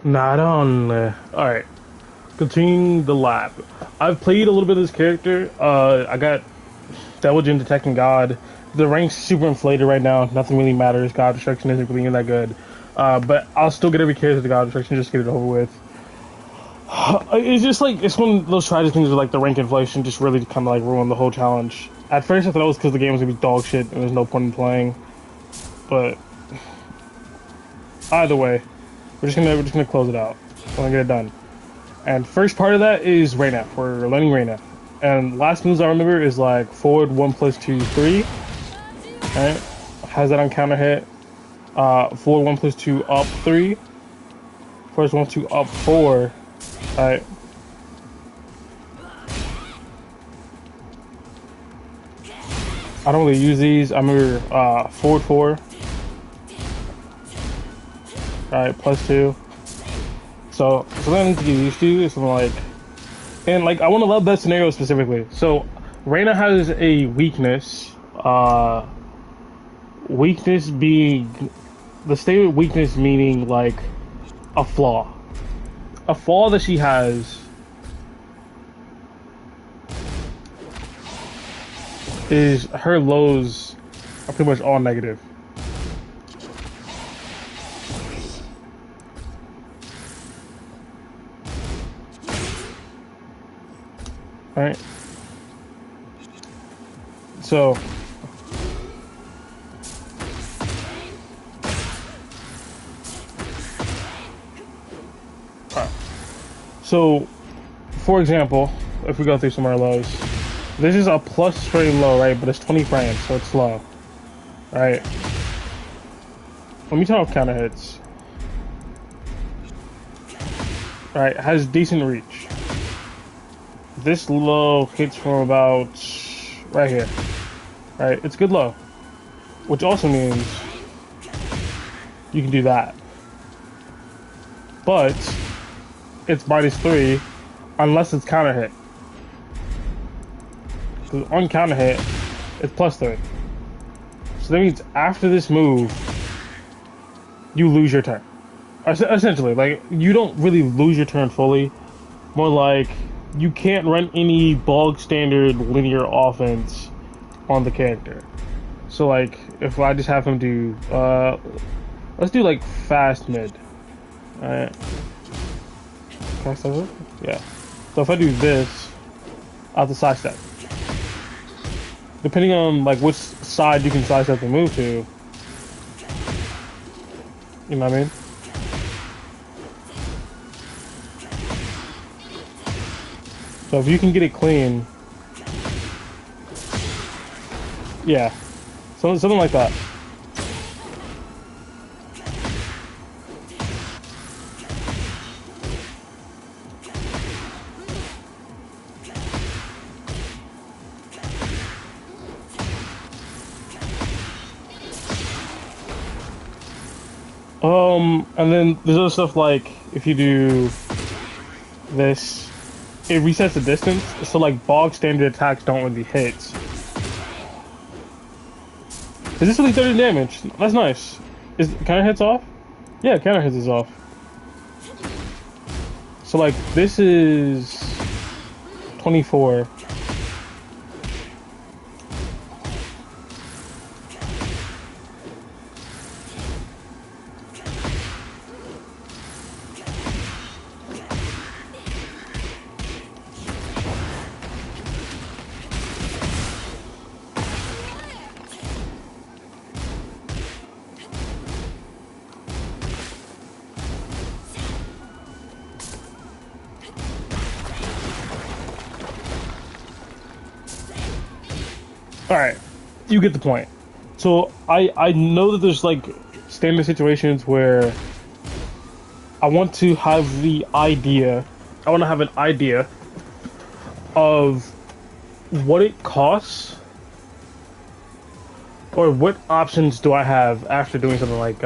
Not on. Alright. Continuing the lab. I've played a little bit of this character. I got Devil Jin Detecting God. The rank's super inflated right now. Nothing really matters. God Destruction isn't really that good. But I'll still get every character to God Destruction, just get it over with. It's just like, it's one of those tragic things where like the rank inflation just really kind of like ruined the whole challenge. At first I thought it was because the game was gonna be dog shit and there's no point in playing. But either way, we're just gonna close it out. We're gonna get it done. And first part of that is Reina. We're learning Reina. And last moves I remember is like forward 1 plus 2 3. Right? Has that on counter hit. Forward 1 plus 2 up 3. First 1 2 up 4. Alright. I don't really use these. I remember forward 4. Alright, plus 2. So something I need to get used to is something like, and like I want to love that scenario specifically. So Reina has a weakness. Weakness being the statement weakness meaning like a flaw. A flaw that she has is her lows are pretty much all negative. Right? So so for example, if we go through some of our lows, this is a plus frame low, right? But it's 20 frames, so it's slow. Right? Let me turn off counter hits. Right, has decent reach. This low hits from about right here. Right, it's good low. Which also means you can do that. But it's -3 unless it's counter hit. Because on counter hit, it's +3. So that means after this move, you lose your turn. Essentially, like, you don't really lose your turn fully. More like, you can't run any bog standard linear offense on the character. So like, if I just have him do, let's do like fast mid. Alright. Fast mid? Yeah. So if I do this, I have to sidestep. Depending on like which side you can sidestep the move to, you know what I mean? So if you can get it clean, yeah, something like that. And then there's other stuff like if you do this, it resets the distance, so like bog standard attacks don't really hit. Is this really 30 damage? That's nice. Is counter hits off? Yeah, counter hits is off. So like this is 24. Alright, you get the point. So I know that there's like standard situations where I want to have the idea, I want to have an idea of what it costs or what options do I have after doing something like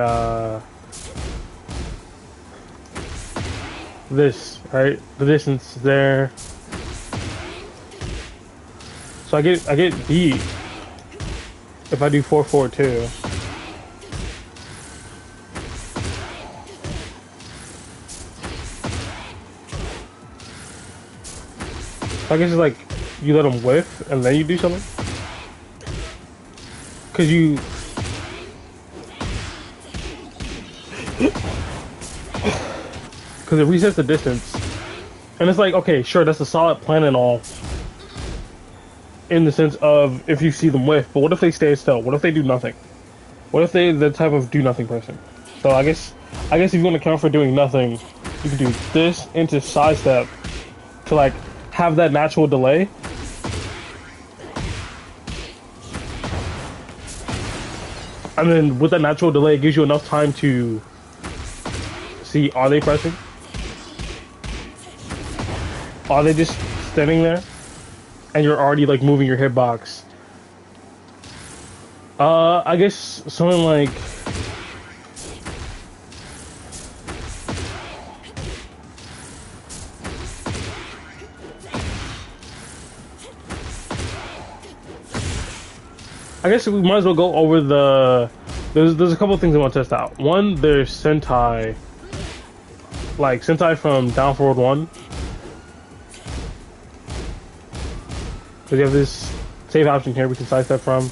this, right? The distance there. So I get beat if I do 4-4-2. I guess it's like you let them whiff and then you do something. Cause you because it resets the distance. And it's like, okay, sure, that's a solid plan and all. In the sense of if you see them whiff, but what if they stay still? What if they do nothing? What if they're the type of do nothing person? So I guess if you want to count for doing nothing, you can do this into sidestep to like have that natural delay. And then with that natural delay, it gives you enough time to see, are they pressing? Are they just standing there? And you're already like moving your hitbox. I guess something like I guess we might as well go over the there's a couple of things I want to test out. One, there's Sentai, like Sentai from Down Forward 1. Because you have this save option here we can sidestep from.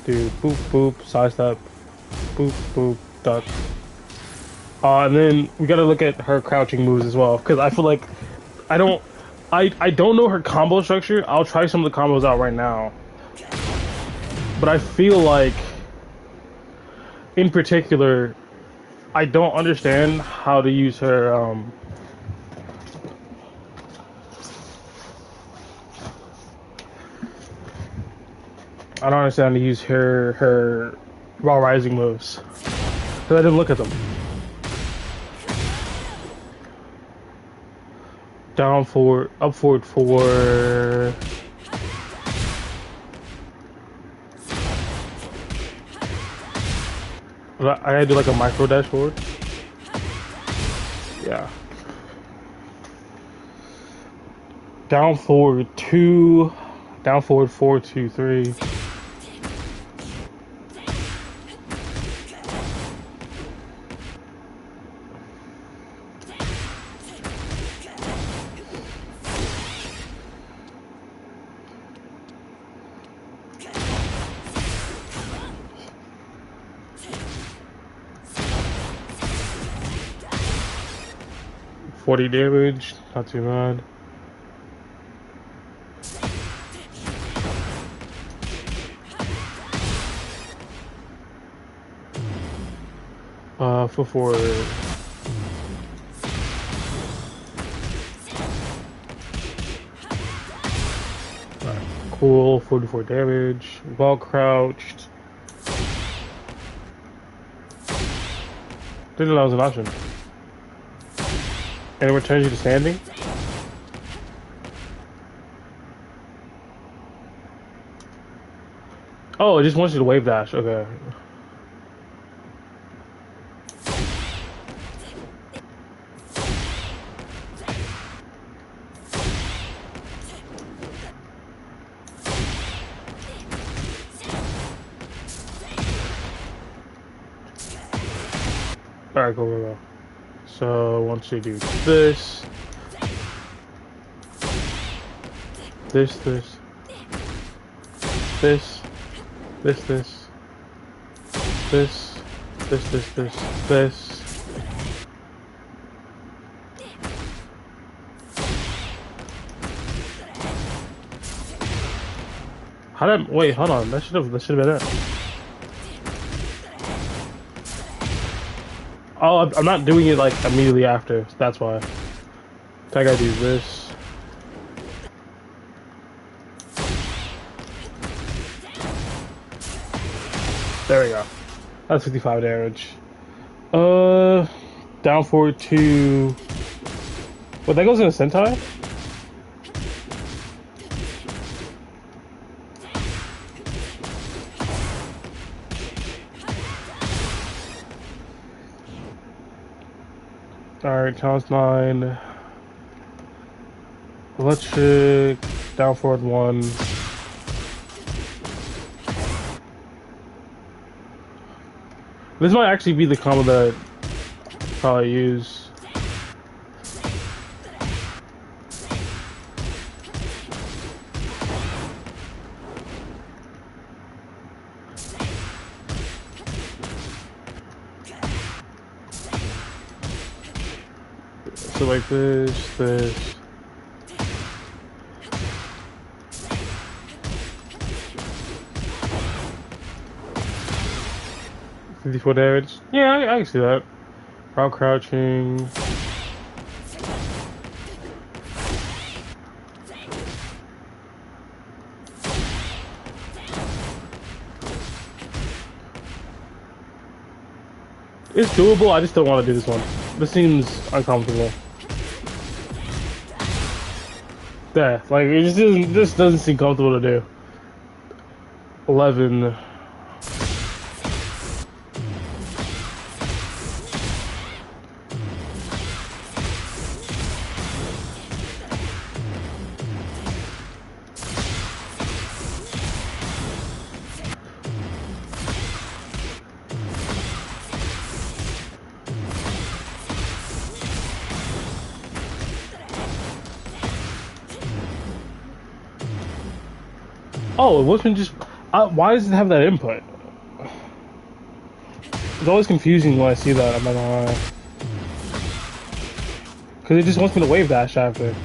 Do boop boop, sidestep, boop boop, duck. And then we gotta look at her crouching moves as well. Because I feel like I don't know her combo structure. I'll try some of the combos out right now. But I feel like, in particular, I don't understand how to use her, I don't understand how to use her raw rising moves. Because I didn't look at them. Down forward, up forward 4. I gotta do like a micro dash forward. Yeah. Down forward 2. Down forward 4, 2, 3. $40 damage, not too bad. For forward. Right. Cool, 44 damage. Well crouched. Didn't know that was an option. And it returns you to standing? Oh, it just wants you to wave dash. Okay. Alright, go. So once you do this, this, this, this, this, this, this, this. How did, wait, hold on, that should have been it. Oh, I'm not doing it like immediately after, that's why. So I gotta do this. There we go. That's 55 damage. Down forward 2. What, that goes in a Sentai? Alright, challenge 9. Electric, down forward 1. This might actually be the combo that I'd probably use. So like this. 54 damage. Yeah, I can see that. While crouching. It's doable, I just don't want to do this one. This seems uncomfortable. Yeah, like it just doesn't seem comfortable to do. 11. Oh, it wasn't just. Why does it have that input? It's always confusing when I see that. I'm not gonna lie. Because it just wants me to wave dash after.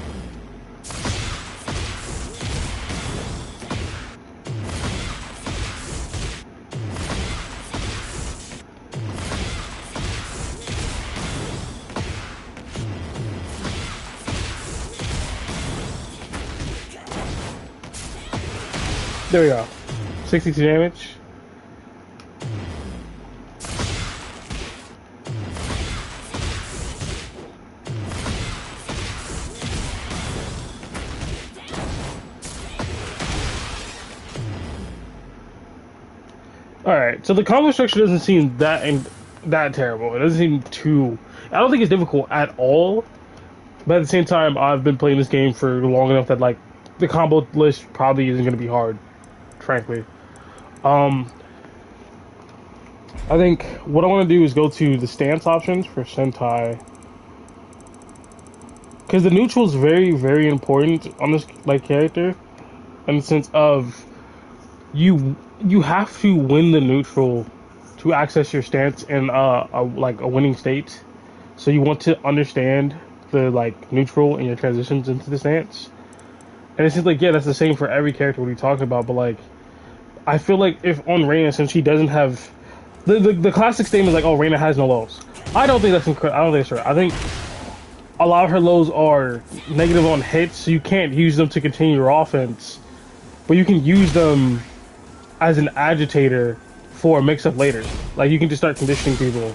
There we go. 62 damage. Alright, so the combo structure doesn't seem that terrible. It doesn't seem too... I don't think it's difficult at all. But at the same time, I've been playing this game for long enough that, like, the combo list probably isn't going to be hard. Frankly. I think what I want to do is go to the stance options for Sentai. Because the neutral is very, very important on this like character. In the sense of you have to win the neutral to access your stance in a winning state. So you want to understand the like neutral in your transitions into the stance. And it seems like, yeah, that's the same for every character we're talking about, but like I feel like if on Reina, since she doesn't have the classic statement is like, oh, Reina has no lows. I don't think that's I don't think that's right. I think a lot of her lows are negative on hits, so you can't use them to continue your offense, but you can use them as an agitator for a mix-up later. Like you can just start conditioning people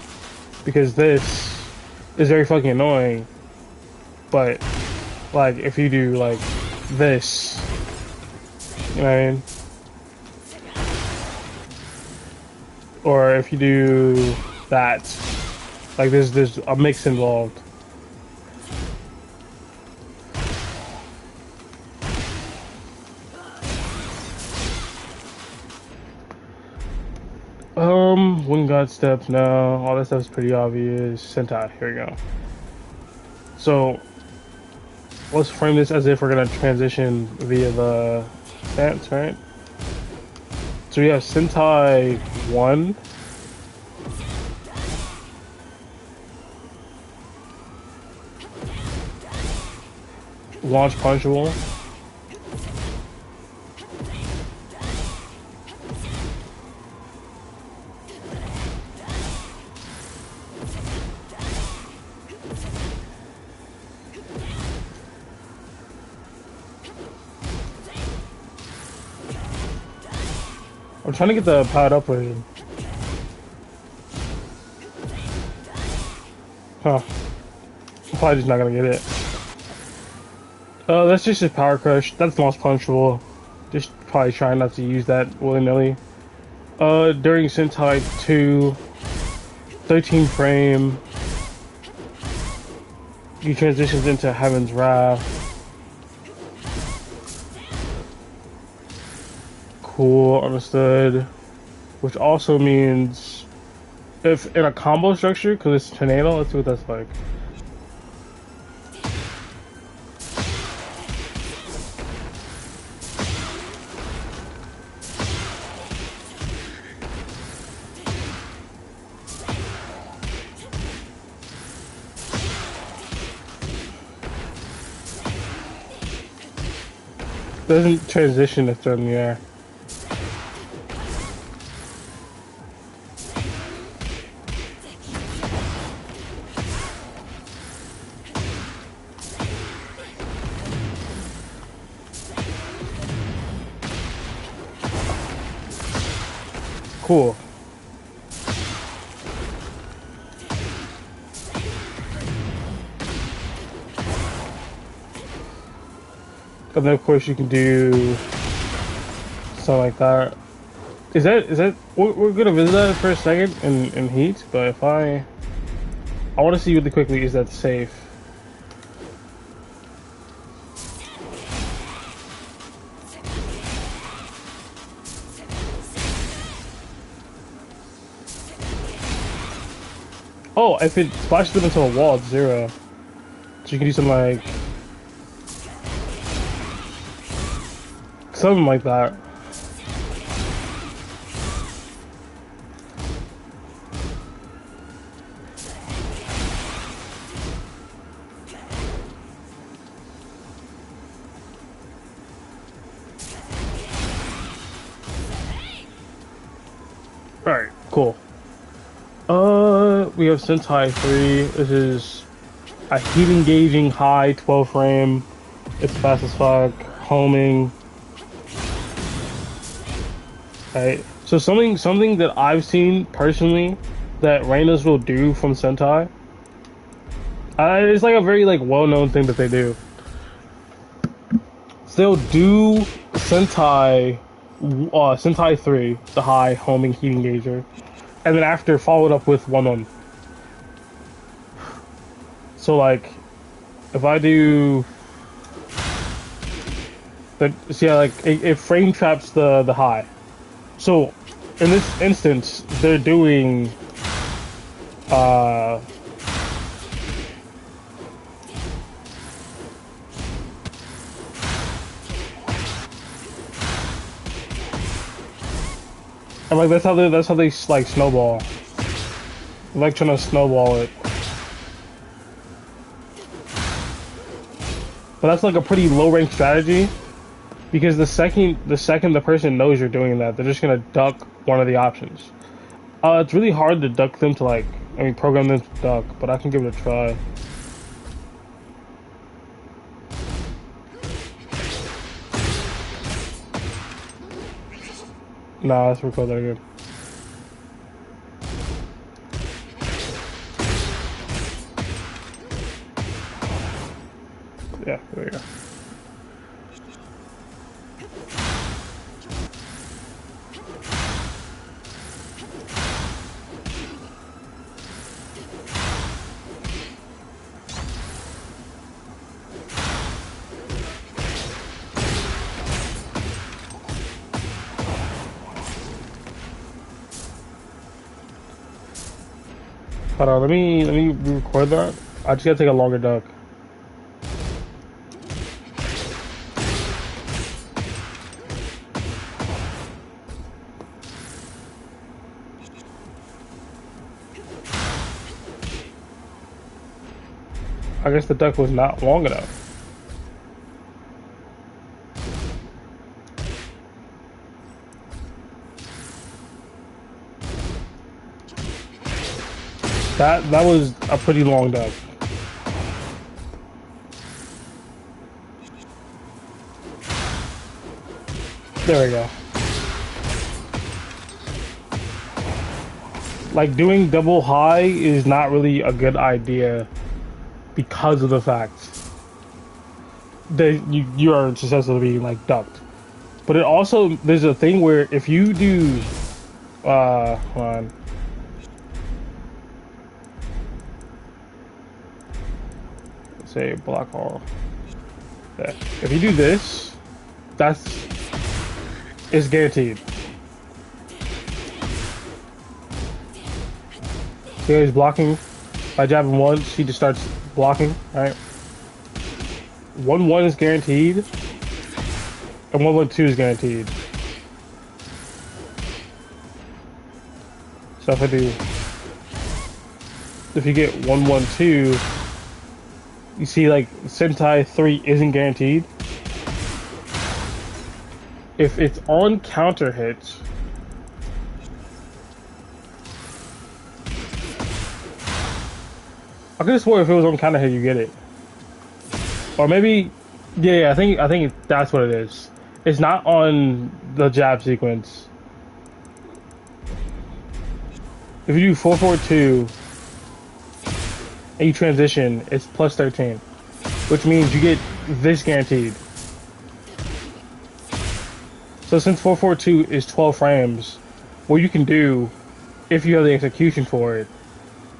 because this is very fucking annoying. But like if you do like this, you know what I mean? Or if you do that, like there's a mix involved. Wind God steps, no, all that stuff's pretty obvious. Sentai, here we go. So let's frame this as if we're gonna transition via the stance, right? So we have Sentai 1. Launch punchable. I'm trying to get the powered up version. Huh. I'm probably just not gonna get it. That's just a power crush. That's launch punchable. Just probably trying not to use that willy-nilly. During Sentai 2, 13 frame. you transitions into Heaven's Wrath. Cool, understood. Which also means if in a combo structure, because it's tornado, let's see what that's like. Doesn't transition if they're in the air. Cool. And then of course you can do something like that. Is that we're gonna visit that for a second in Heat, but if I want to see really quickly, is that safe? Oh, if it splashes them into a wall, it's 0. So you can do something like that. Alright, cool. We have Sentai 3. This is a heat engaging high 12 frame. It's fast as fuck. Homing. Right. So something that I've seen personally that Reina's will do from Sentai. It's like a very well-known thing that they do. So they'll do Sentai Sentai 3, the high homing heat engager, and then after follow it up with 1-1. So like, if I do the it frame traps the high. So in this instance, they're doing and like that's how they like snowball. I like trying to snowball it. But that's like a pretty low rank strategy, because the second the person knows you're doing that, they're just gonna duck one of the options. It's really hard to duck them to program them to duck, but I can give it a try. Nah, let's record that again. Yeah, there we go. Hold on, let me record that. I just gotta take a longer duck. I guess the duck was not long enough. That was a pretty long duck. There we go. Like, doing double high is not really a good idea because of the fact that you are susceptible to being like ducked. But it also, there's a thing where if you do hold on. say block all. Yeah. If you do this, that's it's guaranteed. Here he's blocking. By jabbing once, he just starts blocking, right? 1-1 is guaranteed, and 1-1-2 is guaranteed. So if you get 1-1-2, you see like Sentai 3 isn't guaranteed. If it's on counter hits, I could have swore if it was on counter hit, you get it. Or maybe, yeah, I think that's what it is. It's not on the jab sequence. If you do 4-4-2 and you transition, it's plus 13, which means you get this guaranteed. So since 4-4-2 is 12 frames, what you can do, if you have the execution for it,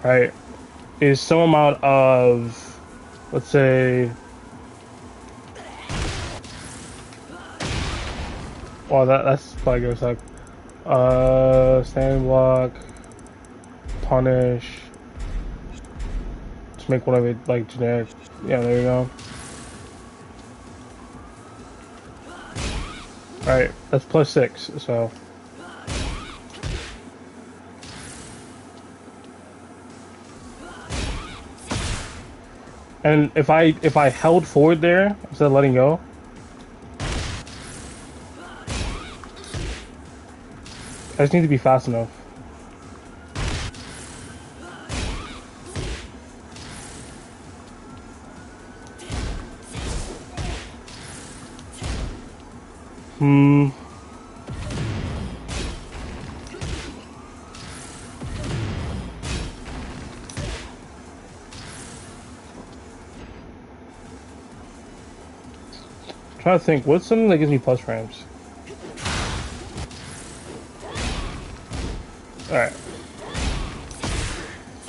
right, is some amount of, let's say, well, that's probably gonna suck. Stand block, punish. Just make one of it like generic. Yeah, there you go. Alright, that's plus 6, so. And if I held forward there instead of letting go, I just need to be fast enough. Trying to think, what's something that gives me plus frames? Alright.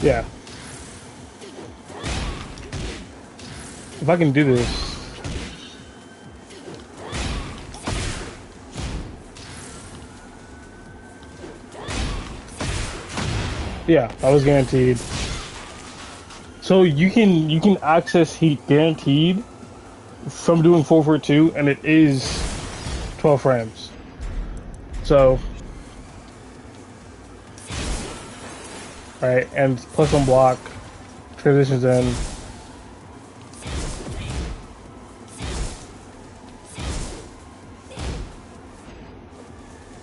Yeah. If I can do this. Yeah, that was guaranteed. So you can access heat guaranteed from doing 4-4-2, and it is 12 frames. So, right, and plus 1 block, transitions in.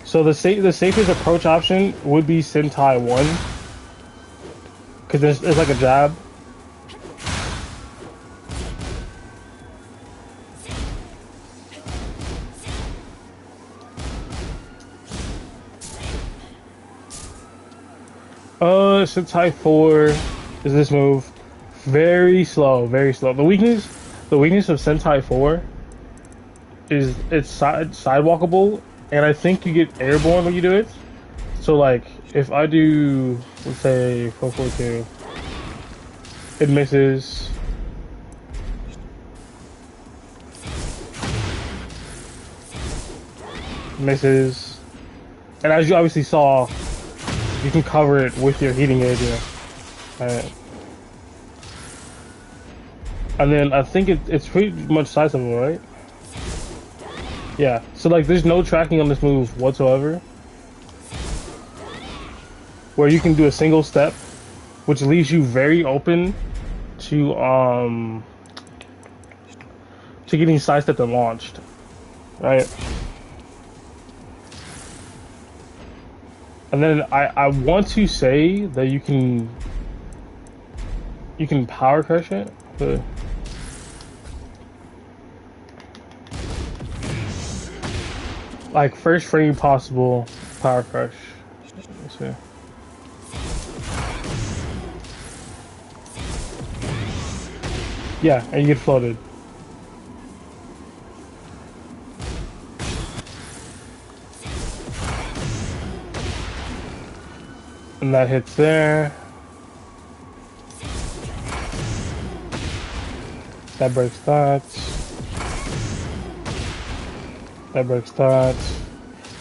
So the safest approach option would be Sentai 1, because it's like a jab. Sentai 4 is this move. Very slow, very slow. The weakness of Sentai 4 is it's sidewalkable, and I think you get airborne when you do it. So like, if I do, let's say 4-4-2, it misses. Misses. And as you obviously saw, you can cover it with your heating aid here. Alright. And then I think it's pretty much sizable, right? Yeah. So like there's no tracking on this move whatsoever. Where you can do a single step, which leaves you very open to getting sidestepped and launched. Right? And then I want to say that you can power crush it, but like first frame possible power crush. Let's see. Yeah, and you get floated. And that hits there. That breaks that. That breaks that.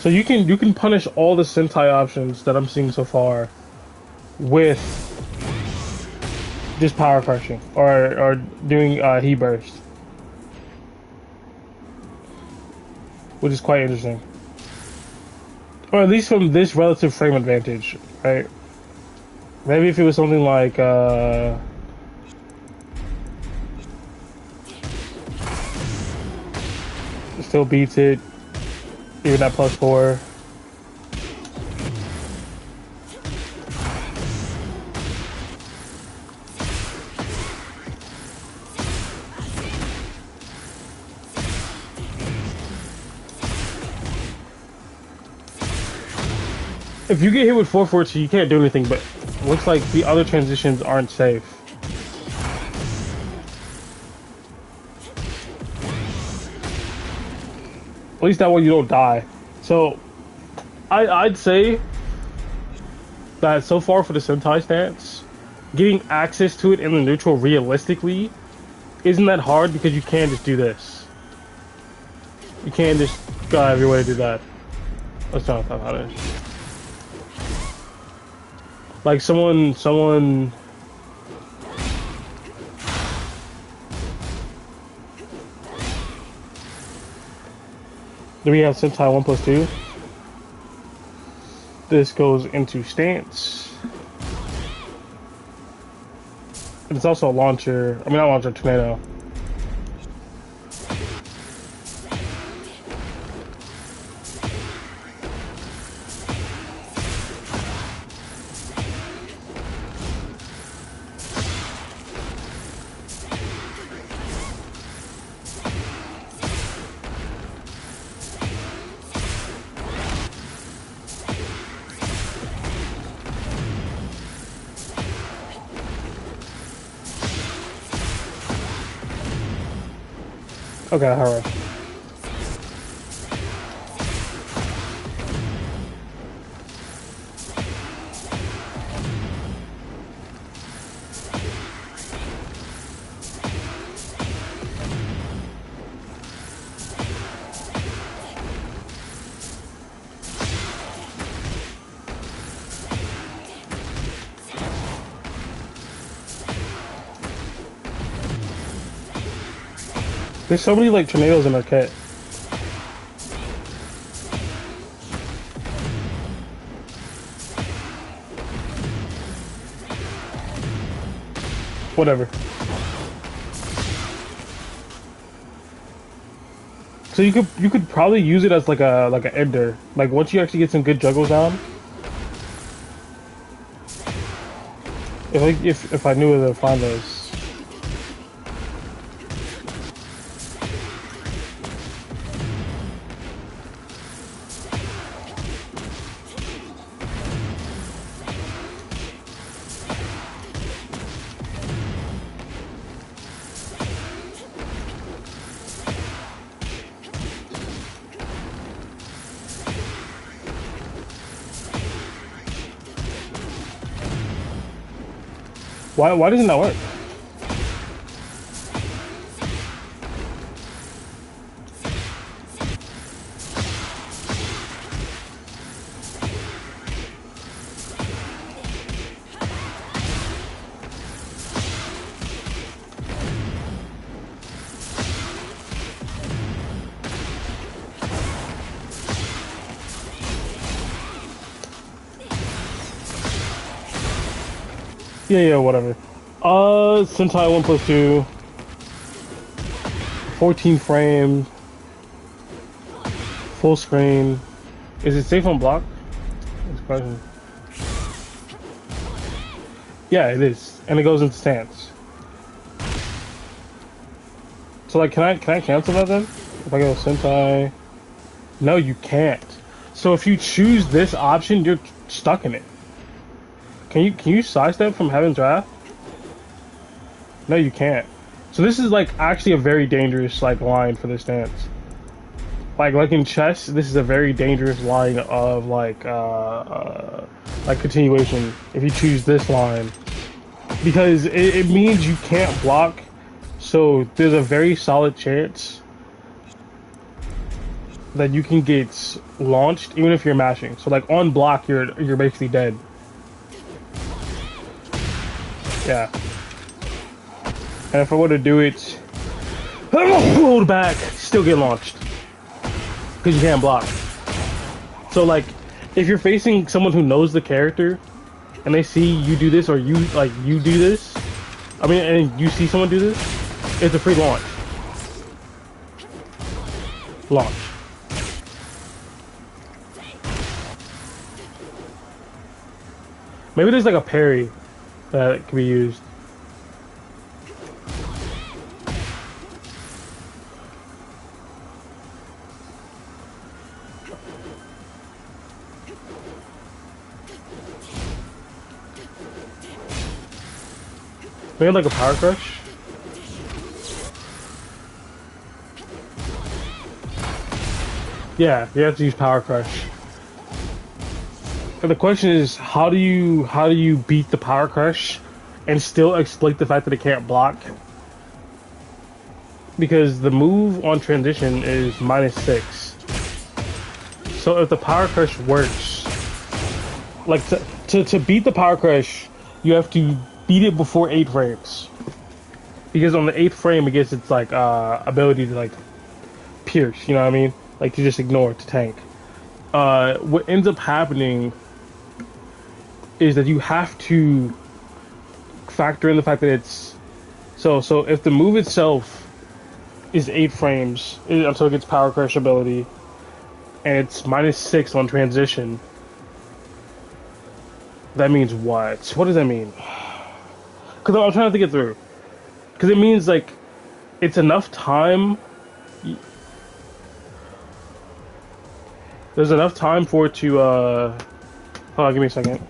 So you can punish all the Sentai options that I'm seeing so far with just power crushing or doing heat burst, which is quite interesting. Or at least from this relative frame advantage, right? Maybe if it was something like still beats it, even at +4. If you get hit with 442, you can't do anything, but it looks like the other transitions aren't safe. At least that way you don't die. So, I'd say that so far for the Sentai stance, getting access to it in the neutral realistically isn't that hard because you can just do this. You can just go out of your way to do that. Let's try to talk about it. Like someone. Do we have Sentai 1+2? This goes into stance. And it's also a launcher. I mean, not launcher, tornado. Okay, alright. There's so many like tornadoes in our kit. Whatever. So you could probably use it as like an ender. Like once you actually get some good juggles down. If I knew where to find those. Why doesn't that work? Yeah, whatever. Sentai 1+2. 14 frame. Full screen. Is it safe on block? That's a question. Yeah, it is. And it goes into stance. So like can I cancel that then? If I go Sentai. No, you can't. So if you choose this option, you're stuck in it. Can you sidestep from Heaven's Wrath? No, you can't. So this is like actually a very dangerous like line for this stance. Like in chess, this is a very dangerous line of like continuation if you choose this line, because it means you can't block So there's a very solid chance that you can get launched even if you're mashing. So like on block, you're basically dead. Yeah. And if I were to do it, hold back, still get launched because you can't block. So like, if you're facing someone who knows the character and they see you do this or you do this, I mean, and you see someone do this, it's a free launch. Launch. Maybe there's like a parry that can be used. Maybe like a power crush. Yeah, you have to use power crush. And the question is, how do you beat the power crush and still exploit the fact that it can't block? Because the move on transition is -6. So if the power crush works, like to beat the power crush, you have to beat it before 8 frames. Because on the 8th frame, it gets its like ability to like pierce. You know what I mean? Like to just ignore to tank. What ends up happening is that you have to factor in the fact that it's so if the move itself is 8 frames until it gets power crush ability, and it's -6 on transition. That means what? What does that mean? Because I'm trying to think it through. Because it means like it's enough time. There's enough time for it to. Hold on, give me a second.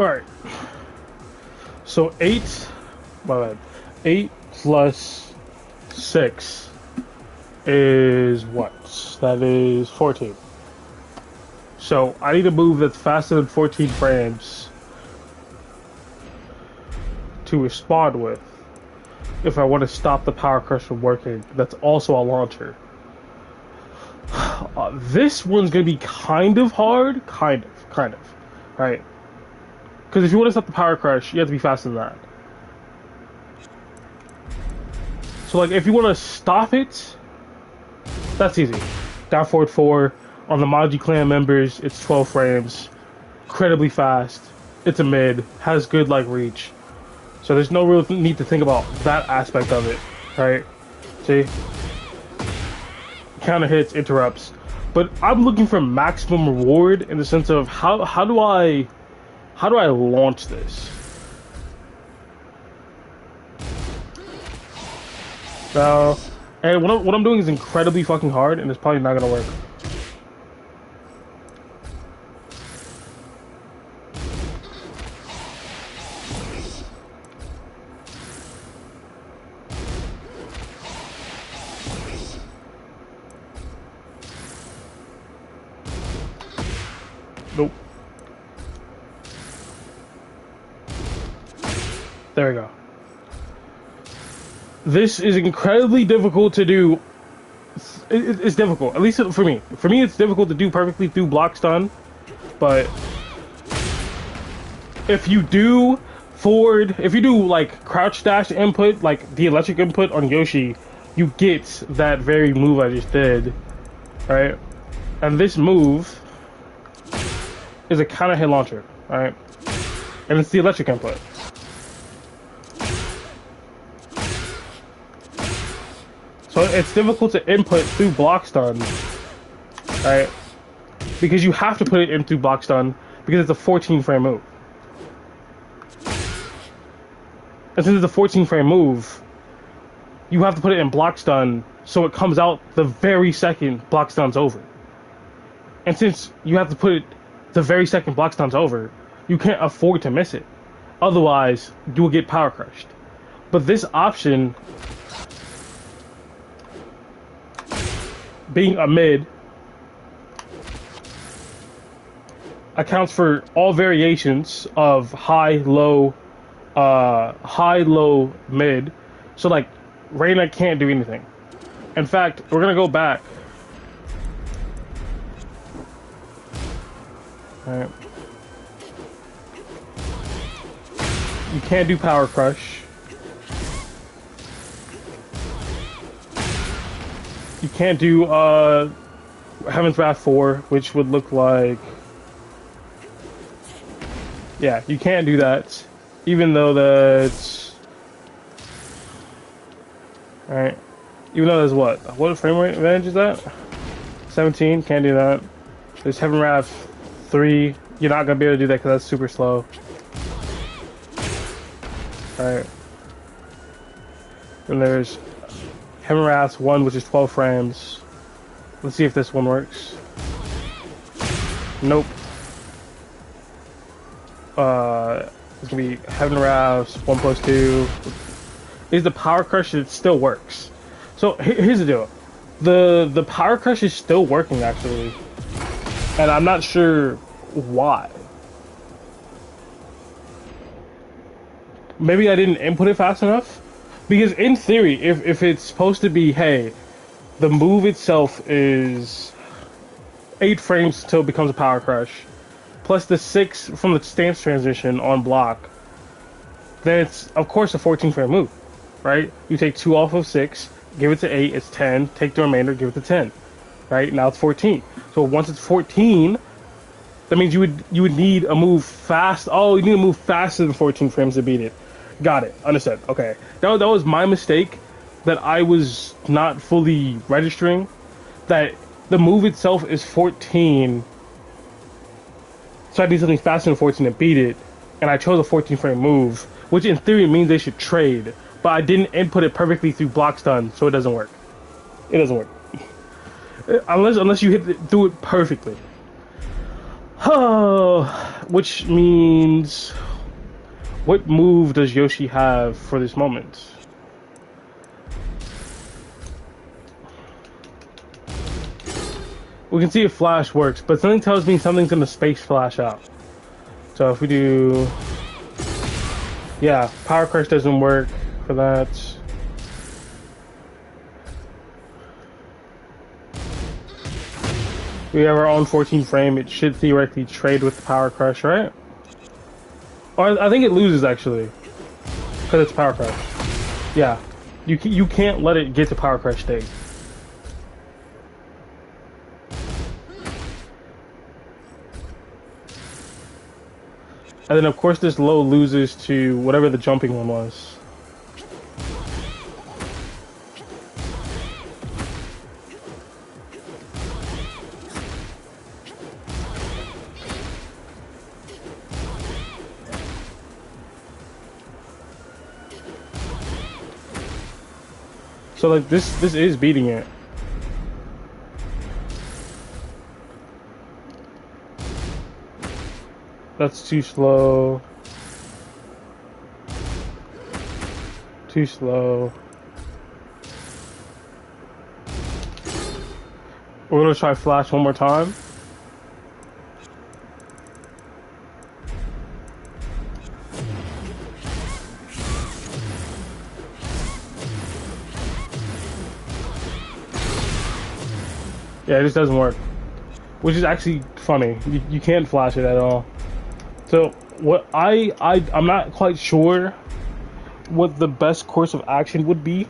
Alright. So 8, my bad. 8 plus 6 is what? That is 14. So I need a move that's faster than 14 frames to respond with if I want to stop the Power Crush from working. That's also a launcher. This one's gonna be kind of hard. Kind of. Right? Because if you want to stop the Power Crush, you have to be faster than that. So, like, if you want to stop it, that's easy. Down forward 4. On the Maji clan members, it's 12 frames. Incredibly fast. It's a mid. Has good, like, reach. So there's no real need to think about that aspect of it. Right? See? Counter hits, interrupts. But I'm looking for maximum reward in the sense of how do I launch this? Now, and what I'm doing is incredibly fucking hard, and it's probably not gonna work. Nope. There we go. This is incredibly difficult to do. It's difficult, at least for me. For me, it's difficult to do perfectly through block stun. But if you do forward, if you do like crouch dash input, like the electric input on Yoshi, you get that very move I just did, right? And this move is a counter hit launcher, right? And it's the electric input. So it's difficult to input through block stun, right? Because you have to put it in through block stun because it's a 14 frame move. And since it's a 14 frame move, you have to put it in block stun so it comes out the very second block stun's over. And since you have to put it the very second block stun's over, you can't afford to miss it. Otherwise, you will get power crushed. But this option, being a mid, accounts for all variations of high, low, mid. So like, Reina can't do anything. In fact, we're gonna go back. Alright. You can't do Power Crush. You can't do Heaven's Wrath 4, which would look like... Yeah, you can't do that. Even though that's... Alright. Even though there's what? What frame rate advantage is that? 17, can't do that. There's Heaven Wrath 3. You're not gonna be able to do that because that's super slow. Alright. Then there's Heaven Wrath 1, which is 12 frames. Let's see if this one works. Nope. It's gonna be Heaven Wrath 1 plus 2. Is the Power Crush, it still works. So here's the deal. The Power Crush is still working actually. And I'm not sure why. Maybe I didn't input it fast enough? Because in theory, if it's supposed to be, hey, the move itself is 8 frames until it becomes a Power Crush, plus the 6 from the stance transition on block, then it's, of course, a 14 frame move, right? You take 2 off of 6, give it to 8, it's 10, take the remainder, give it to 10, right? Now it's 14. So once it's 14, that means you would need a move fast. Oh, you need to move faster than 14 frames to beat it. Got it. Understood. Okay. That was my mistake, that I was not fully registering that the move itself is 14, so I need something faster than 14 to beat it, and I chose a 14 frame move, which in theory means they should trade, but I didn't input it perfectly through block stun, so it doesn't work. It doesn't work. Unless you do it perfectly. Oh, Which means, what move does Yoshi have for this moment? We can see if Flash works, but something tells me something's gonna space Flash out. So if we do... Yeah, Power Crush doesn't work for that. We have our own 14 frame. It should theoretically trade with the Power Crush, right? Or I think it loses, actually. Because it's Power Crush. Yeah. You can't let it get to Power Crush state. And then, of course, this low loses to whatever the jumping one was. So, like, this is beating it. That's too slow. Too slow. We're gonna try Flash one more time. Yeah, it just doesn't work. Which is actually funny. You can't Flash it at all. So what I'm not quite sure what the best course of action would be,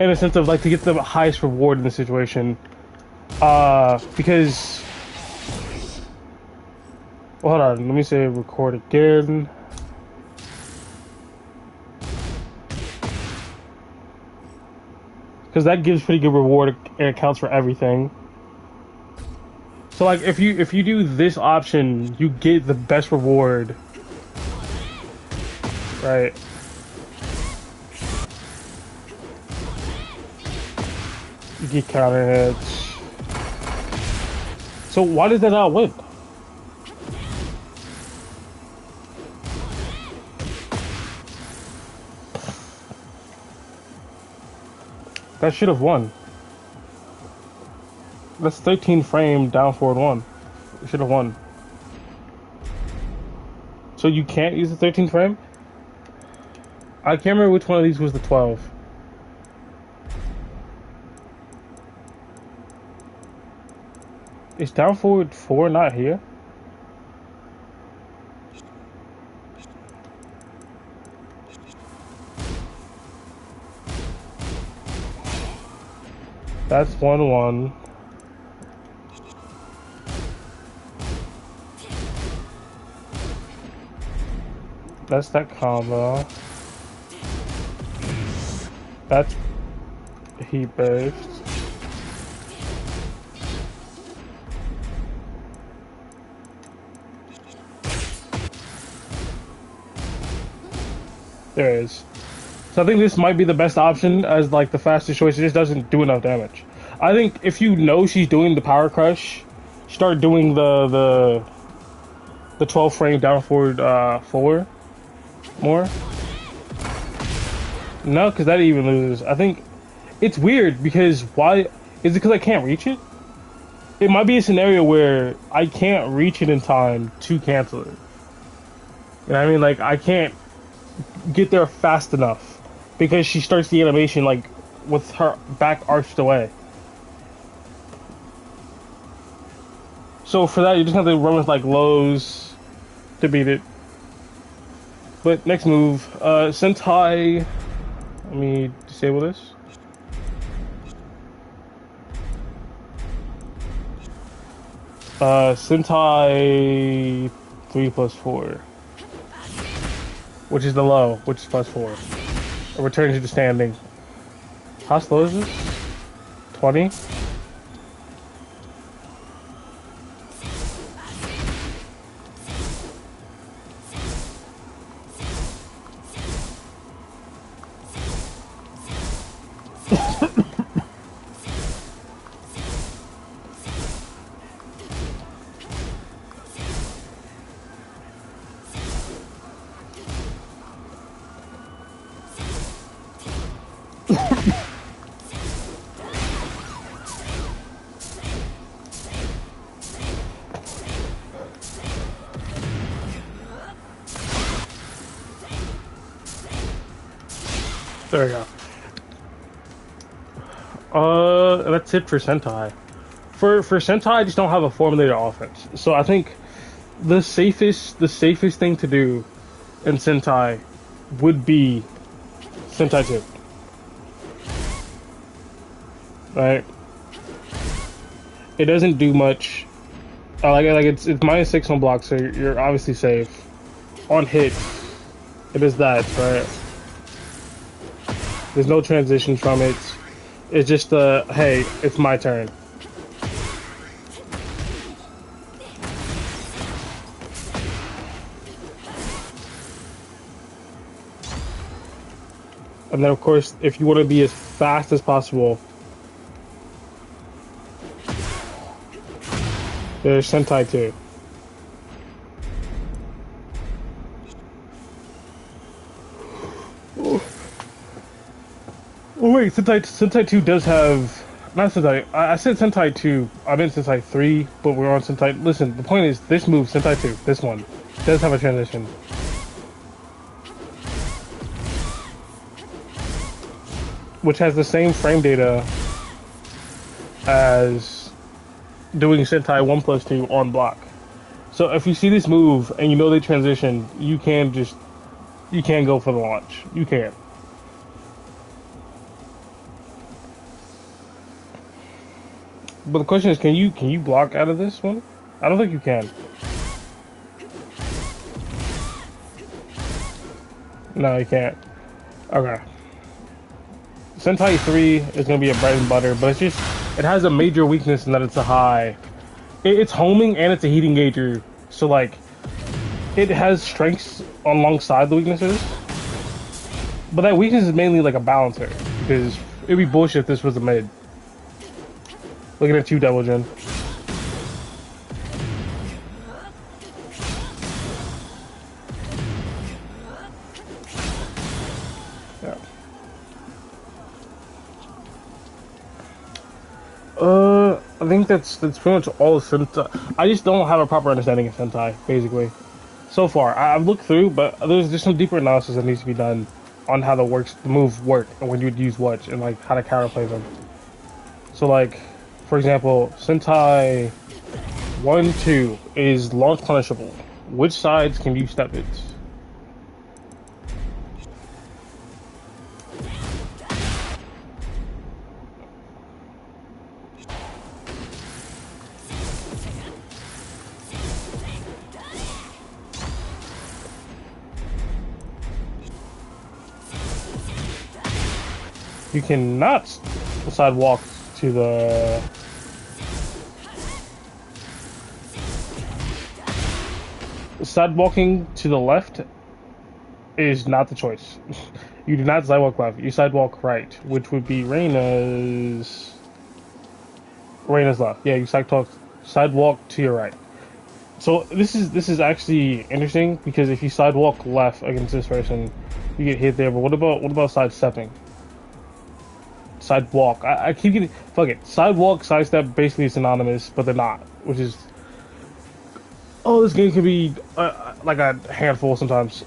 in a sense of like to get the highest reward in the situation, because well, hold on, let me say record again. Because that gives pretty good reward and it counts for everything. So like if you do this option, you get the best reward. Right. You get counter hits. So why did that not win? That should have won. That's 13 frame down forward 1. It should have won. So you can't use the 13 frame? I can't remember which one of these was the 12. Is down forward 4 not here? That's 1-1. That's that combo. That's heat based. There it is. So I think this might be the best option as like the fastest choice. It just doesn't do enough damage. I think if you know she's doing the Power Crush, start doing the 12 frame down forward 4 more. No, because that even loses. I think it's weird because why is it because I can't reach it? It might be a scenario where I can't reach it in time to cancel it. You know what I mean? Like I can't get there fast enough because she starts the animation like with her back arched away. So for that, you just have to run with like lows to beat it. But next move, Sentai. Let me disable this. Sentai 3+4, which is the low, which is +4. It returns you to standing. How slow is this? 20? There we go. That's it for Sentai. For Sentai, I just don't have a formulated offense. So I think the safest thing to do in Sentai would be Sentai 2. Right? It doesn't do much. Like it's -6 on block, so you're obviously safe. On hit, it is that, right? There's no transition from it. It's just hey, it's my turn. And then of course, if you want to be as fast as possible, there's Sentai 2. Oh wait, Sentai 2 does have... Not Sentai, I said Sentai 2, I meant Sentai 3, but we're on Sentai... Listen, the point is, this move, Sentai 2, this one, does have a transition. Which has the same frame data as doing Sentai 1+2 on block. So if you see this move, and you know they transition, you can go for the launch. You can. But the question is, can you block out of this one? I don't think you can. No, you can't. Okay. Sentai 3 is gonna be a bread and butter, but it has a major weakness in that it's a high. It's homing and it's a heat engager, so like, it has strengths alongside the weaknesses. But that weakness is mainly like a balancer, because it'd be bullshit if this was a mid. Looking at you, Devil Jin. Yeah. I think that's pretty much all of Sentai. I just don't have a proper understanding of Sentai, basically. So far, I've looked through, but there's just some deeper analysis that needs to be done on how the moves work and when you would use what and like how to counterplay them. So like, for example, Sentai 1, 2 is launch punishable. Which sides can you step it? You cannot sidewalk to the... Sidewalking to the left is not the choice. You do not sidewalk left. You sidewalk right, which would be Reina's left. Yeah, you sidewalk to your right. So this is actually interesting because if you sidewalk left against this person, you get hit there. But what about sidestepping? Sidewalk. I keep getting... Fuck it. Sidewalk, sidestep, basically synonymous, but they're not. Which is... Oh, this game can be like a handful sometimes.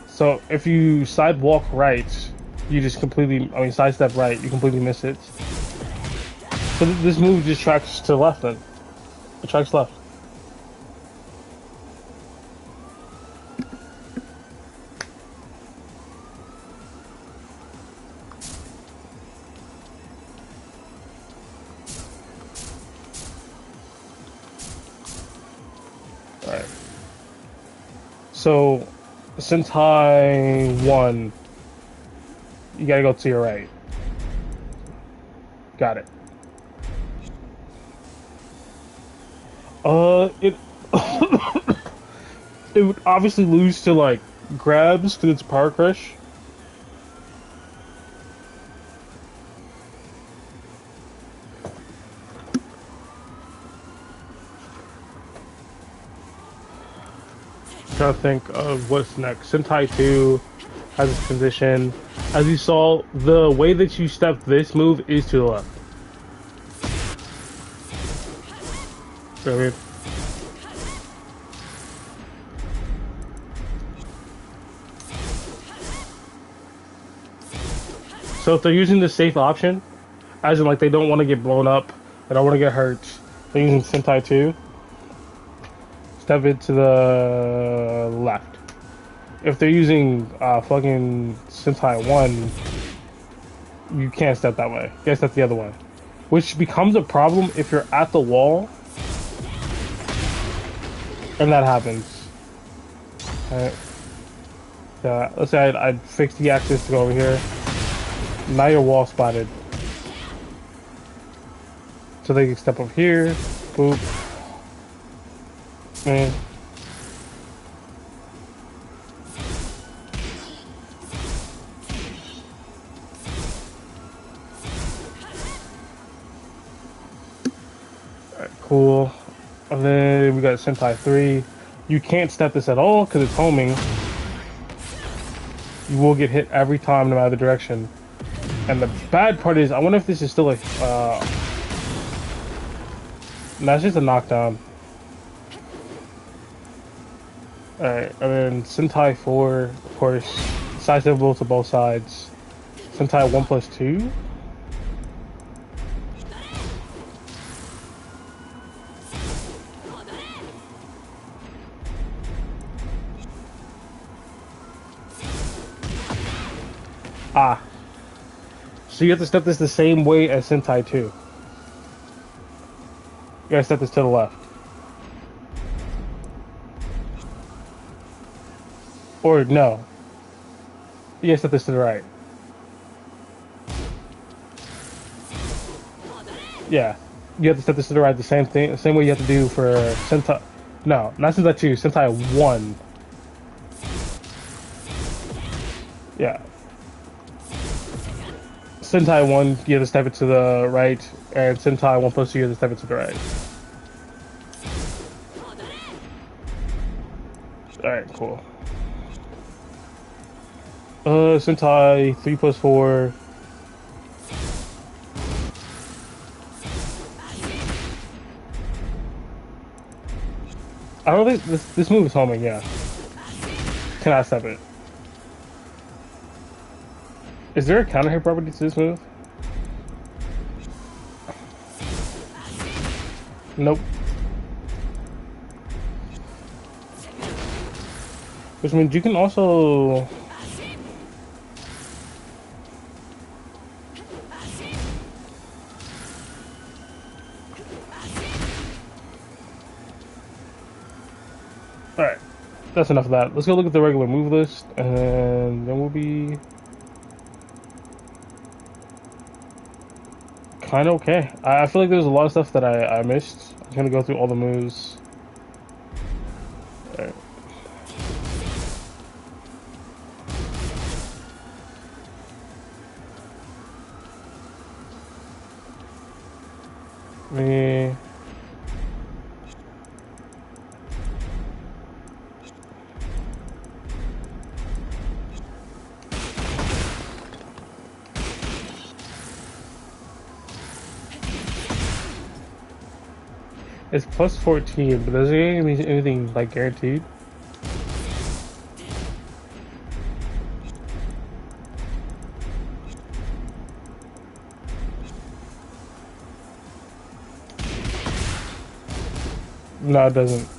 So if you sidewalk right, you just completely... I mean, sidestep right, you completely miss it. So this move just tracks to the left then. It tracks left. Alright. So, Sentai 1, you gotta go to your right. Got it. It it would obviously lose to like grabs because it's power crush. Trying to think of what's next. Sentai 2 has a transition. As you saw, the way that you step this move is to the left. You know what I mean? So if they're using the safe option, as in like they don't want to get blown up, they don't want to get hurt, they're using Sentai 2, step it to the left. If they're using fucking Sentai 1, you can't step that way. You gotta step the other way. Which becomes a problem if you're at the wall and that happens. Alright. Let's say I'd fix the axis to go over here. Now you're wall spotted. So they can step up here. Boop. Man. Alright, cool. And then we got Sentai 3. You can't step this at all because it's homing. You will get hit every time no matter the direction. And the bad part is, I wonder if this is still a... that's just a knockdown. Alright, and then Sentai 4, of course, sidestepable to both sides. Sentai 1+2? Ah. So you have to step this the same way as Sentai 2. You gotta step this to the left. Or no. You gotta step this to the right. Yeah. You have to step this to the right, the same thing, the same way you have to do for Sentai. No, not Sentai 2, Sentai 1. Yeah. Sentai 1, you have to step it to the right, and Sentai 1+2, you have to step it to the right. Alright, cool. Sentai 3+4. I don't think this move is homing, yeah. Cannot step it. Is there a counter hit property to this move? Nope. Which means you can also... Alright, that's enough of that. Let's go look at the regular move list, and then we'll be... kind of okay. I feel like there's a lot of stuff that I missed. I'm gonna go through all the moves. Alright. Me. It's plus 14, but does it mean anything like guaranteed? No, it doesn't.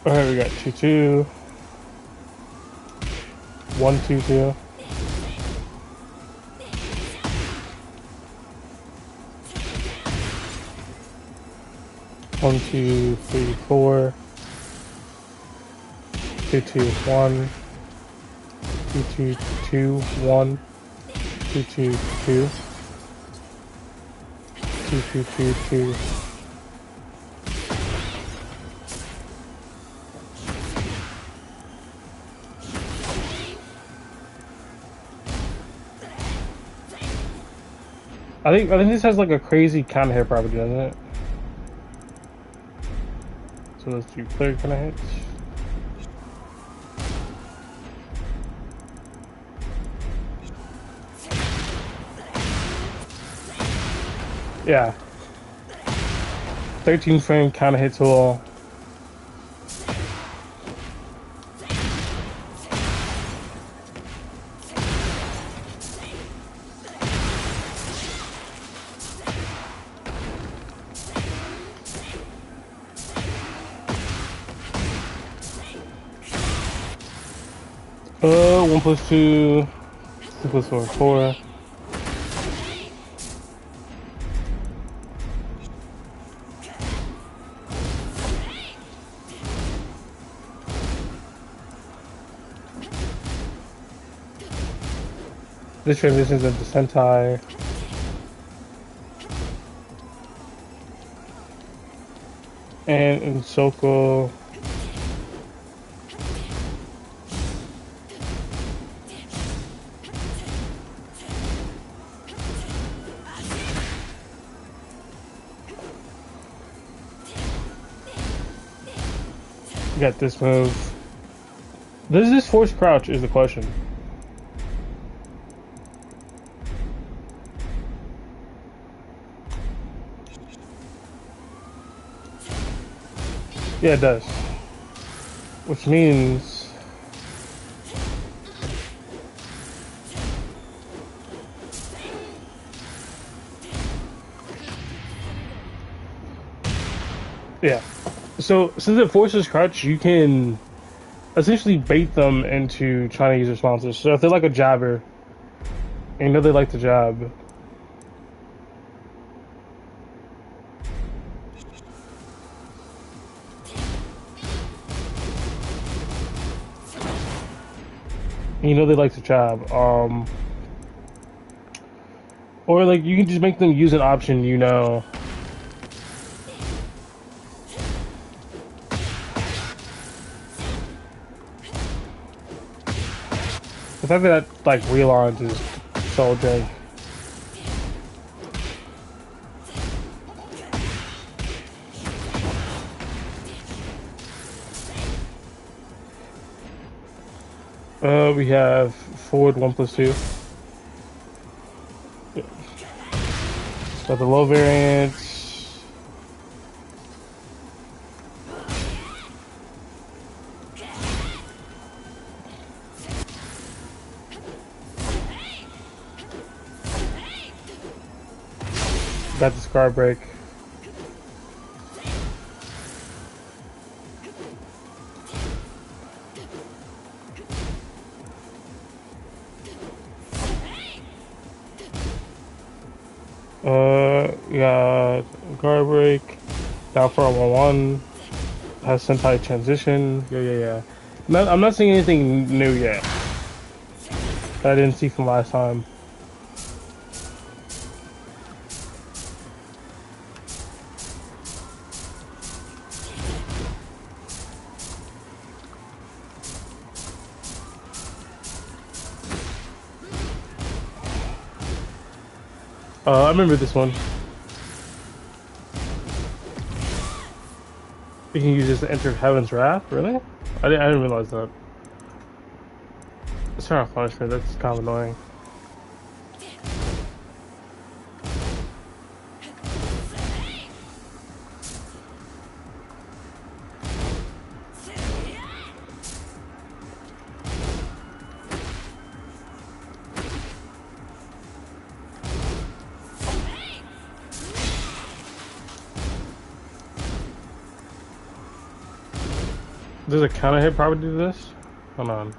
Alright, we got 2-2. 1-2-2. 1, 2, 3, 4. 2, 2, 1. 2, 2, 2, 1. 2, 2, 2. 2, 2, 2, 2. I think this has like a crazy counter hit property, doesn't it? So let's do clear kind of hits. Yeah. 13 frame counter hit tool. 1 plus 2, 2 plus 4, 4. This transitions into Sentai. And in Soko. You got this move. Does this force crouch is the question. Yeah, it does. Which means yeah. So since it forces crouch, you can essentially bait them into trying to use responses. So if they're like a jabber, and you know they like to jab, and you know they like to jab, or like you can just make them use an option, you know. The fact that like relauns is so jank. We have forward 1 plus 2. Yeah. Got the low variance. Got the scar break. We got guard break. Down for a 1-1. Has Sentai transition. Yeah. I'm not seeing anything new yet that I didn't see from last time. I remember this one. You can use this to enter Heaven's Wrath? Really? I didn't realize that. It's not a punishment, that's kind of annoying. Does a counter hit probably do this? Hold on.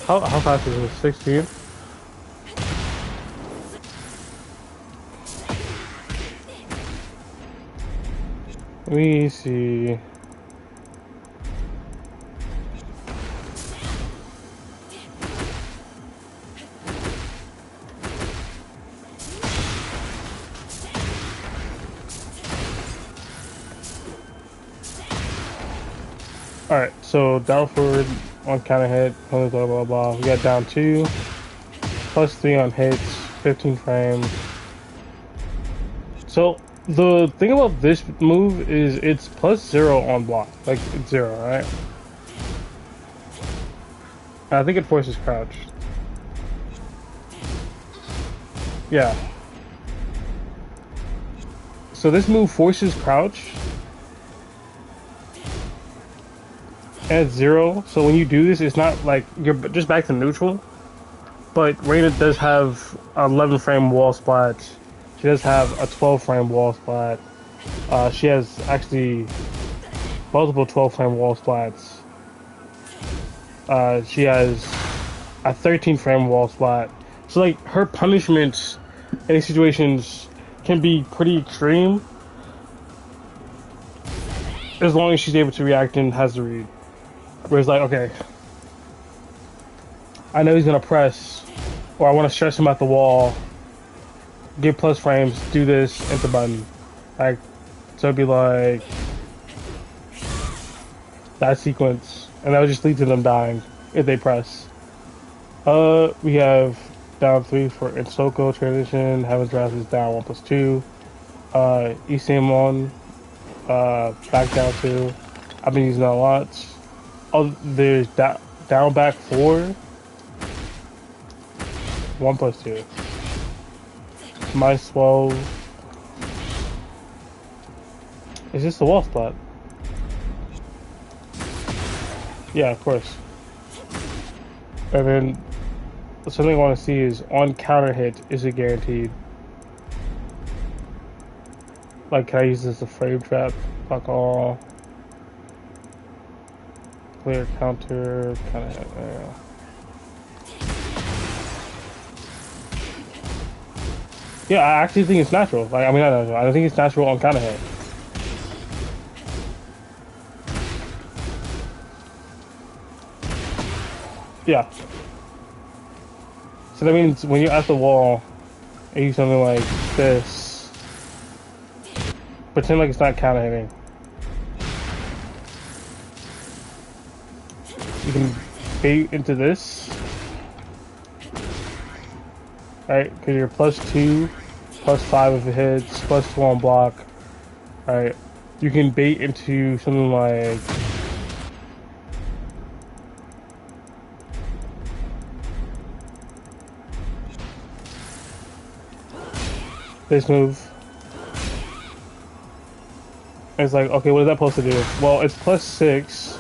How fast is this? 16? Let me see. Alright, so down forward, on counter hit, blah blah blah blah. We got down 2, plus 3 on hits, 15 frames. So the thing about this move is it's plus 0 on block, like it's 0, right? I think it forces crouch. Yeah. So this move forces crouch. At 0, so when you do this, it's not like you're just back to neutral. But Reina does have 11 frame wall splats. She she does have a 12 frame wall splat. She has actually multiple 12 frame wall splats. She has a 13 frame wall splat. So like her punishments in these situations can be pretty extreme as long as she's able to react and has the read. Where it's like, okay, I know he's gonna press, or I want to stretch him at the wall, get plus frames, do this, enter button. Like, so it'd be like that sequence, and that would just lead to them dying if they press. We have down 3 for Insoko transition, Heaven's Wrath is down 1+2. ECM on, back down 2. I've been using that a lot. Oh, there's down back 4. 1+2. Minus 12. Is this the wall spot? Yeah, of course. And then something I want to see is on counter hit, is it guaranteed? Like, can I use this as a frame trap? Fuck all. Clear counter, counter hit, yeah. Yeah, I actually think it's natural. Like, I mean, not natural. I think it's natural on counter hit. Yeah. So that means when you're at the wall and you do something like this, pretend like it's not counter hitting. You can bait into this. Right, because you're +2, +5 if it hits, +2 on block. Right, you can bait into something like this move. It's like, okay, what is that supposed to do? Well, it's +6.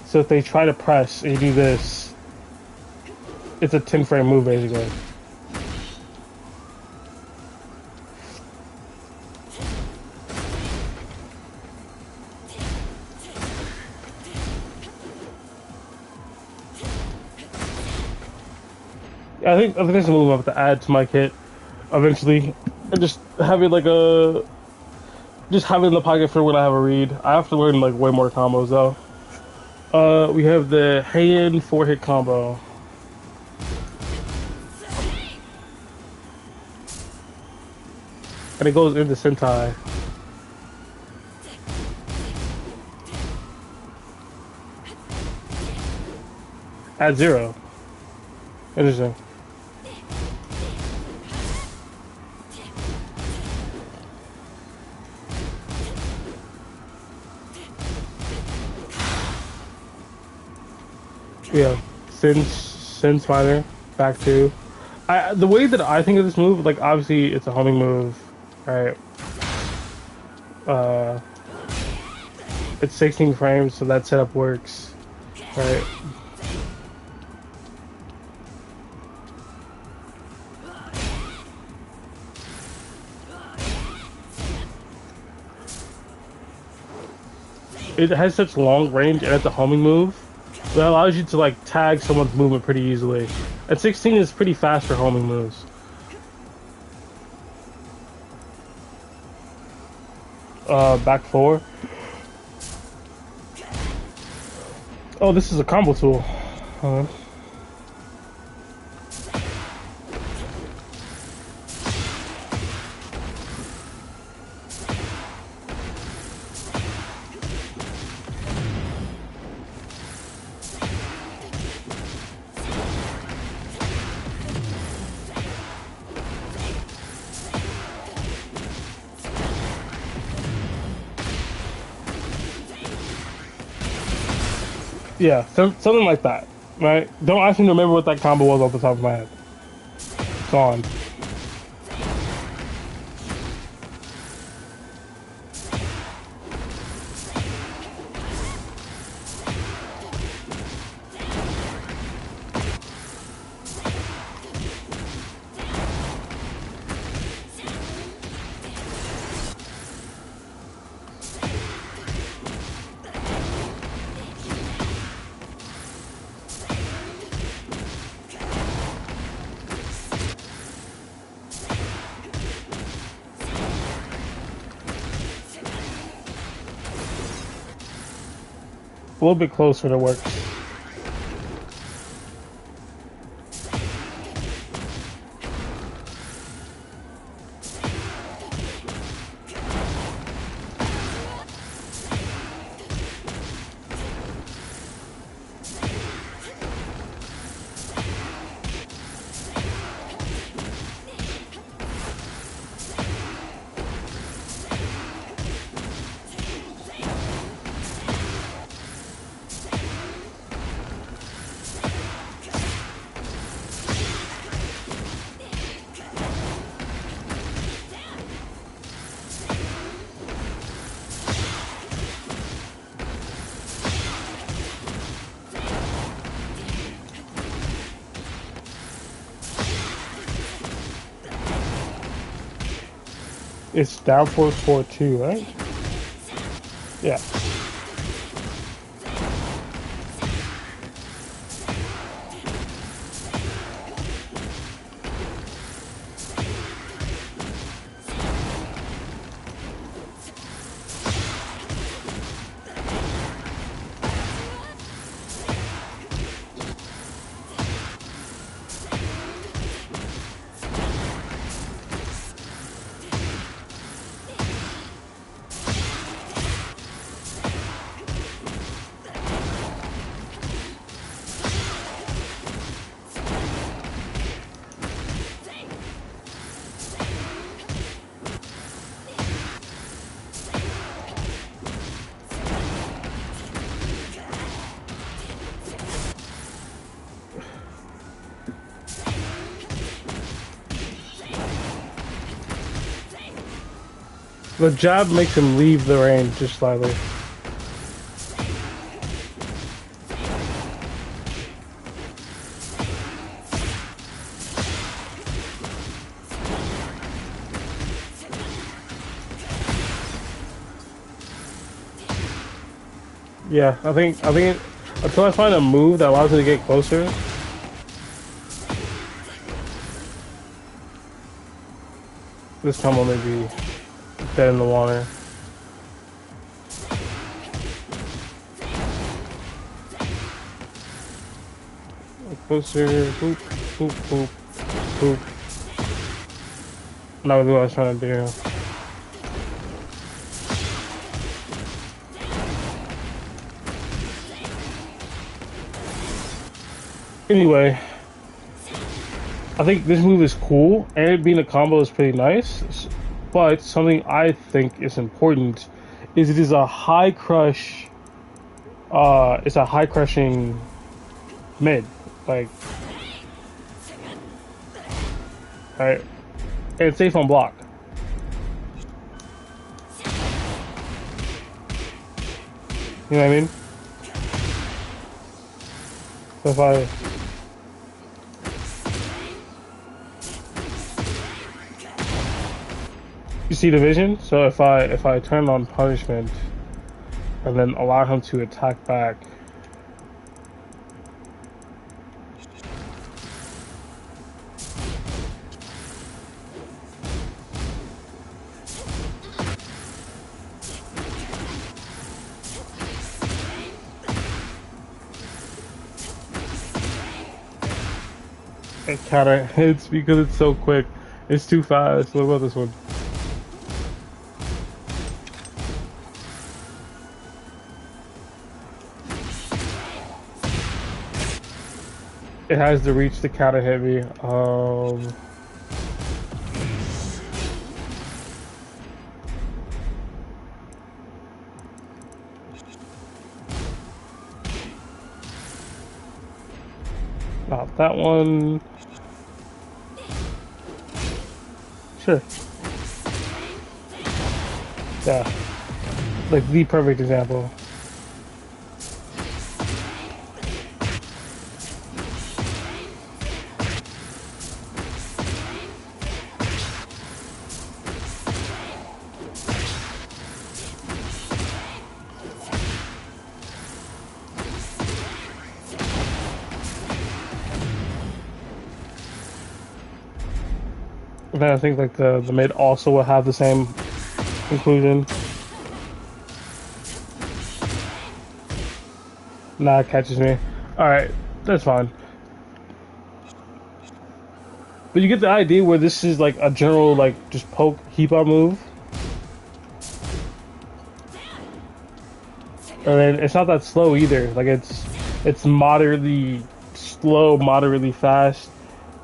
So if they try to press and you do this, it's a 10 frame move basically. I think there's a move I have to add to my kit eventually, and just have it like just have it in the pocket for when I have a read. I have to learn like way more combos though. We have the hand 4-hit combo. And it goes into Sentai. At 0. Interesting. Yeah, Sin Spider, back 2. The way that I think of this move, like obviously it's a homing move, right? It's 16 frames, so that setup works, right? It has such long range and it's a homing move that allows you to like tag someone's movement pretty easily. And 16 is pretty fast for homing moves. Back 4. Oh, this is a combo tool. Yeah, something like that, right? Don't ask me to remember what that combo was off the top of my head. It's gone. little bit closer to work. It's down force 4-2, right? Yeah. The jab makes him leave the range just slightly. Yeah, I think until I find a move that allows me to get closer. This combo may be dead in the water. Closer, boop, boop, boop, boop. Not really what I was trying to do. Anyway, I think this move is cool, and it being a combo is pretty nice. But something I think is important is it is a high crush. It's a high crushing mid, like, right, and it's safe on block. You know what I mean? So if I you see the vision, so if I turn on punishment and then allow him to attack back. It kinda hits because it's so quick. It's too fast. What about this one? It has the reach to counter hit me. Not that one. Sure. Yeah. Like the perfect example. And then I think like the mid also will have the same conclusion. Nah, it catches me. Alright, that's fine. But you get the idea where this is like a general, like, just poke, heap up move. And then it's not that slow either. Like, it's moderately slow, moderately fast.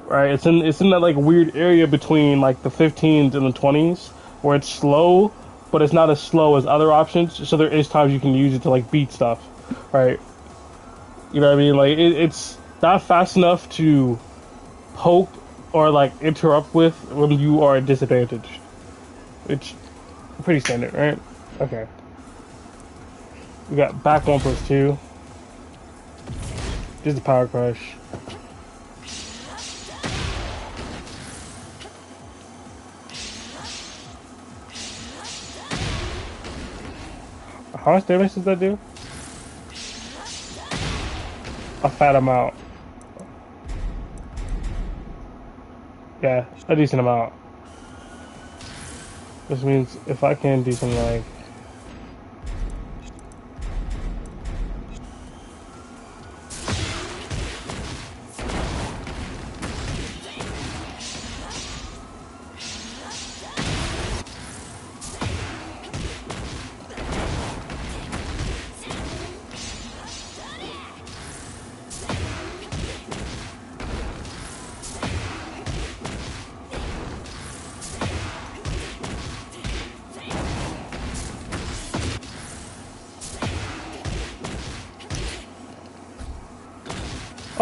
Right? It's in that like weird area between like the 15s and the 20s where it's slow, but it's not as slow as other options. So there is times you can use it to like beat stuff, right? You know what I mean? Like it's not fast enough to poke or like interrupt with when you are disadvantaged. It's pretty standard, right? Okay. We got back 1+2. Just a power crush. How much damage does that do? A fat amount. Yeah, a decent amount. Which means if I can do something like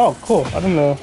oh, cool. I didn't know.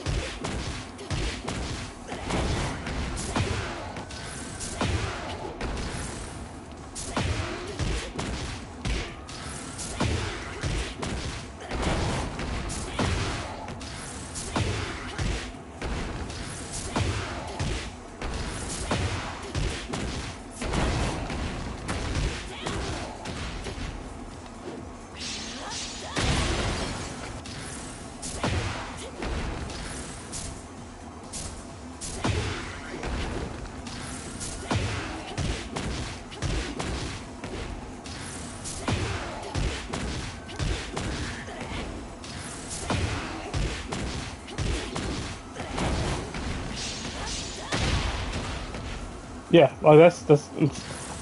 Yeah, like that's.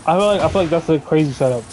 I feel like that's a crazy setup.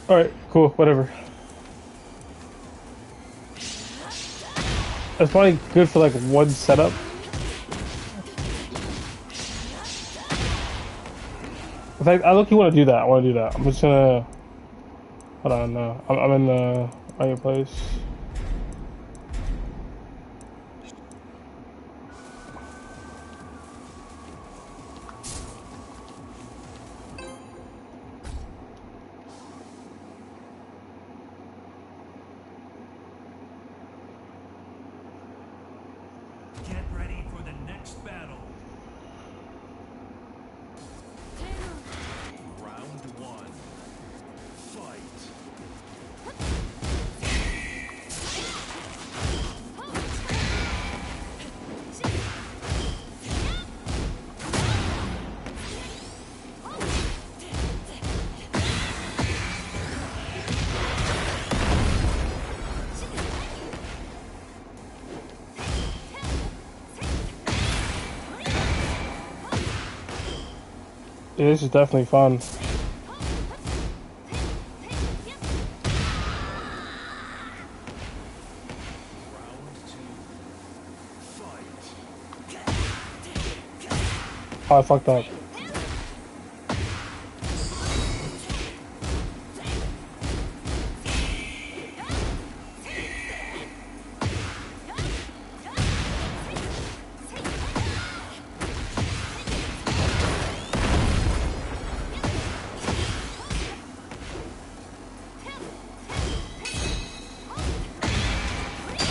All right, cool, whatever. That's probably good for like one setup. In fact, I look, you want to do that. I want to do that. I'm just gonna. Hold on, no. I'm in the right place. next battle. Round one. Fight. Yeah, this is definitely fun. Round two. Fight. Oh, I fucked up.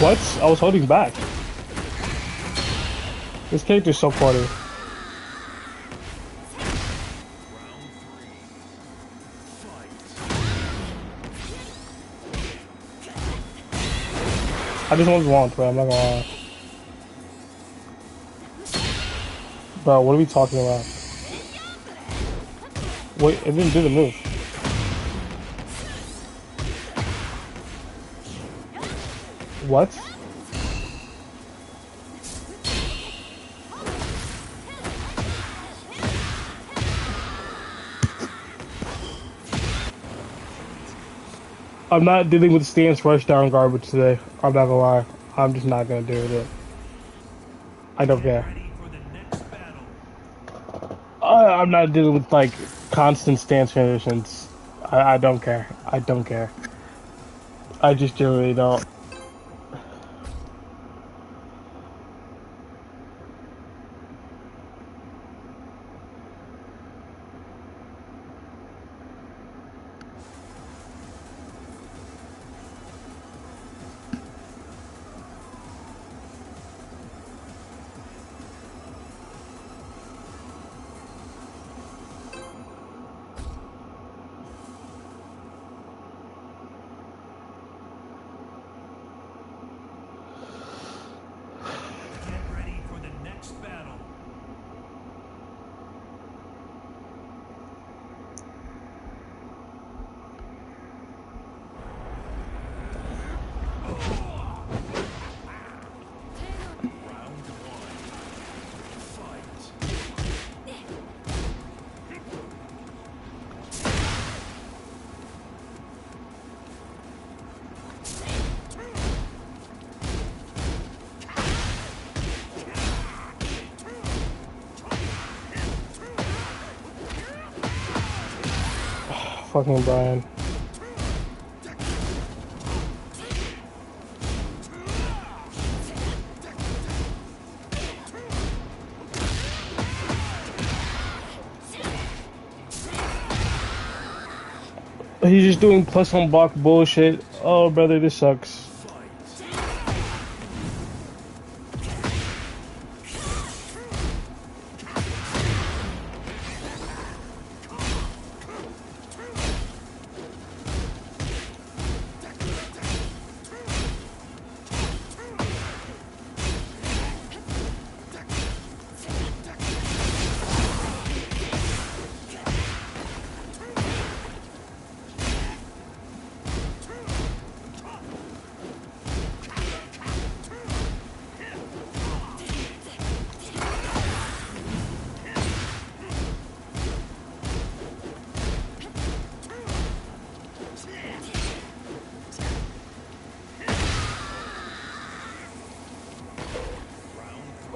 What? I was holding back. This character's so funny. Round three. Fight. I just want launch, bro. I'm not gonna lie. Bro, what are we talking about? Wait, it didn't do the move. What? I'm not dealing with stance rush down garbage today. I'm not gonna lie. I'm just not gonna deal with it. I don't care. Ready for the next battle. I'm not dealing with like constant stance transitions. I don't care. I don't care. I just generally don't. Get ready for the next battle. Round one. Fight. Fucking Brian. He's just doing plus on block bullshit. Oh, brother, this sucks.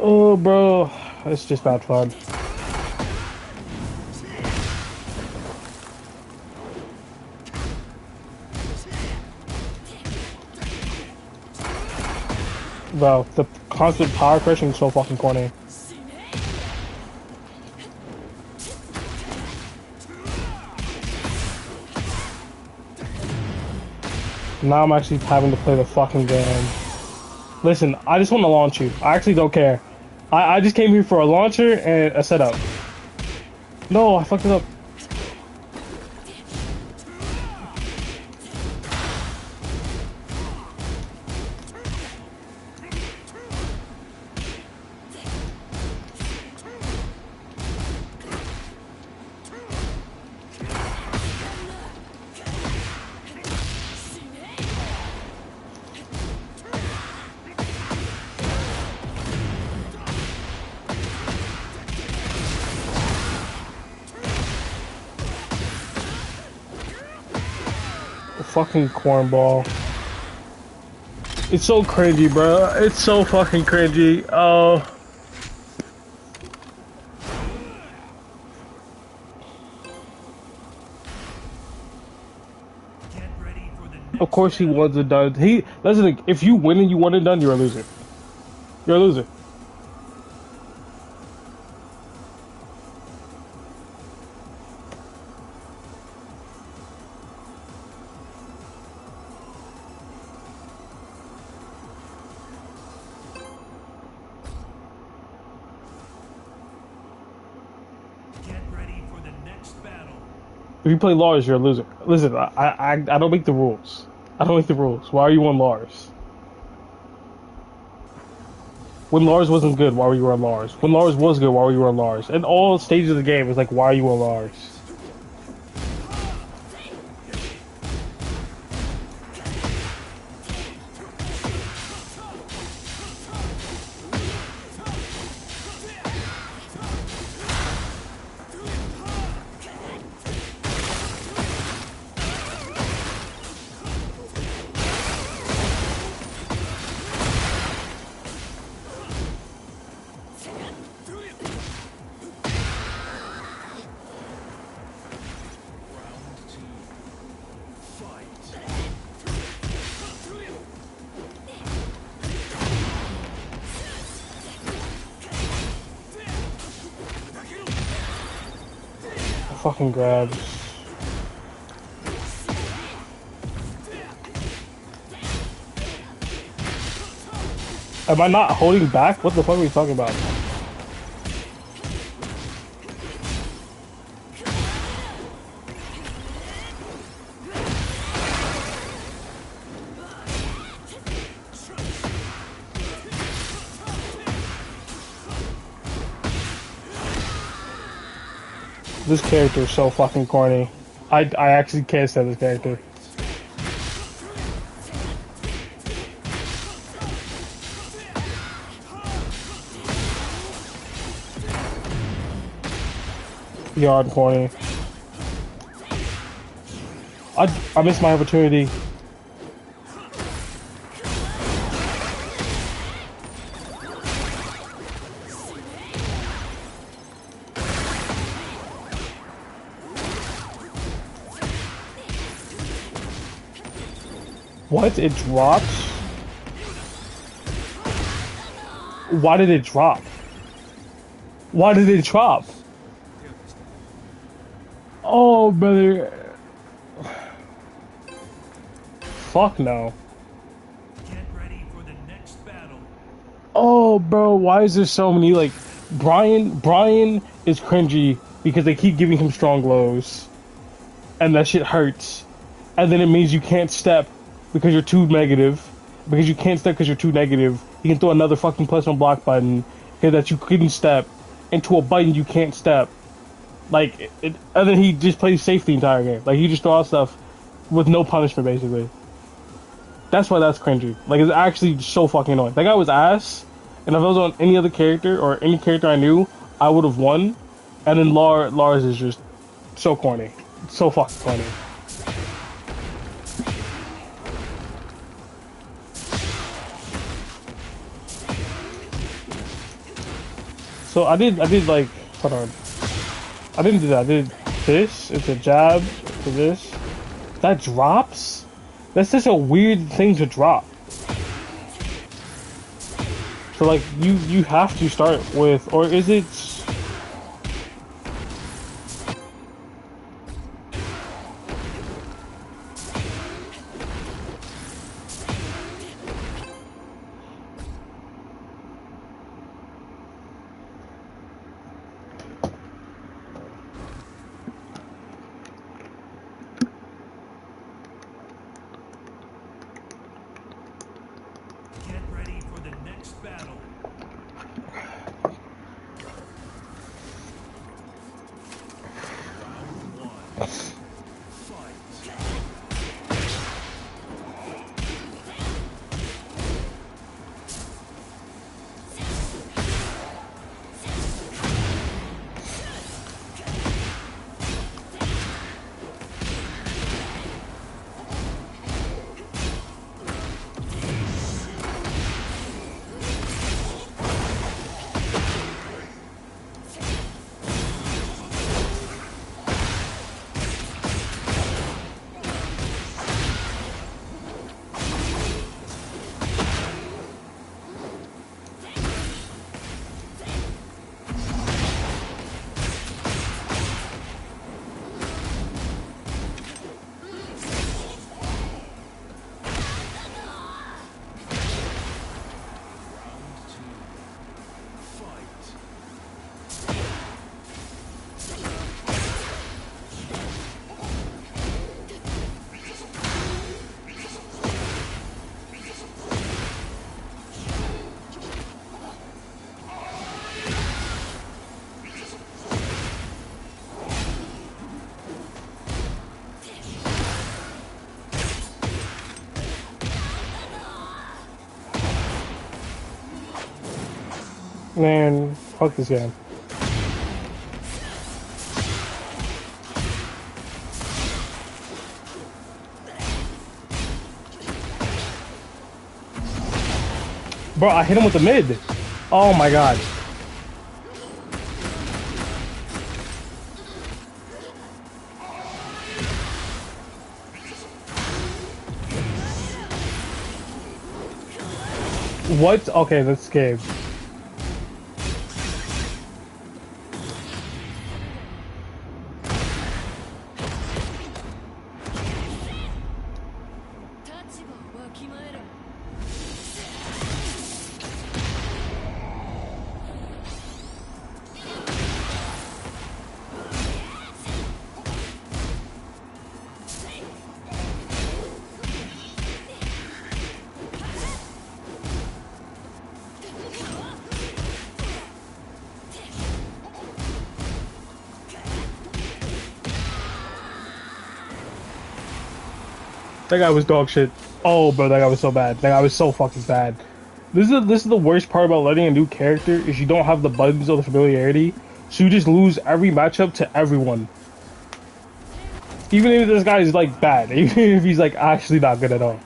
Oh, bro, it's just bad fun. Bro, the constant power crushing is so fucking corny. Now I'm actually having to play the fucking game. Listen, I just want to launch you. I actually don't care. I just came here for a launcher and a setup. No, I fucked it up. Fucking cornball. It's so cringy, bro. It's so fucking cringy. Oh. Get ready for the Of next course he battle. wants it done. He listen. If you win and you want it done, you're a loser. You're a loser. Get ready for the next battle. If you play Lars, you're a loser. Listen, I don't make the rules. I don't make the rules. Why are you on Lars? When Lars wasn't good, why were you on Lars? When Lars was good, why were you on Lars? In all stages of the game, it's like, why are you on Lars? Fucking grabs. Am I not holding back? What the fuck are we talking about? This character is so fucking corny. I actually can't stand this character. Beyond corny. I missed my opportunity. What? It dropped? Why did it drop? Why did it drop? Oh, brother. Fuck no. Get ready for the next battle. Oh, bro, why is there so many, like, Brian is cringy because they keep giving him strong blows. And that shit hurts. And then it means you can't step because you're too negative. Because you can't step because you're too negative. You can throw another fucking plus on block button here that you couldn't step into a button you can't step. Like, and then he just plays safe the entire game. Like, he just throws out stuff with no punishment, basically. That's why that's cringy. Like, it's actually so fucking annoying. That guy was ass, and if I was on any other character, or any character I knew, I would have won. And then Lars is just so corny. So fucking corny. So I did like, hold on. I didn't do that. I did this. It's a jab to this. That drops? That's such a weird thing to drop. So like, you have to start with, or is it? Get ready for the next battle. Round one. Fight. Man, fuck this game. Bro, I hit him with the mid. Oh my god. What? Okay, that's game. That guy was dog shit. Oh, bro, that guy was so bad. That guy was so fucking bad. This is the worst part about letting a new character is you don't have the buttons or the familiarity, so you just lose every matchup to everyone. Even if this guy is like bad, even if he's like actually not good at all.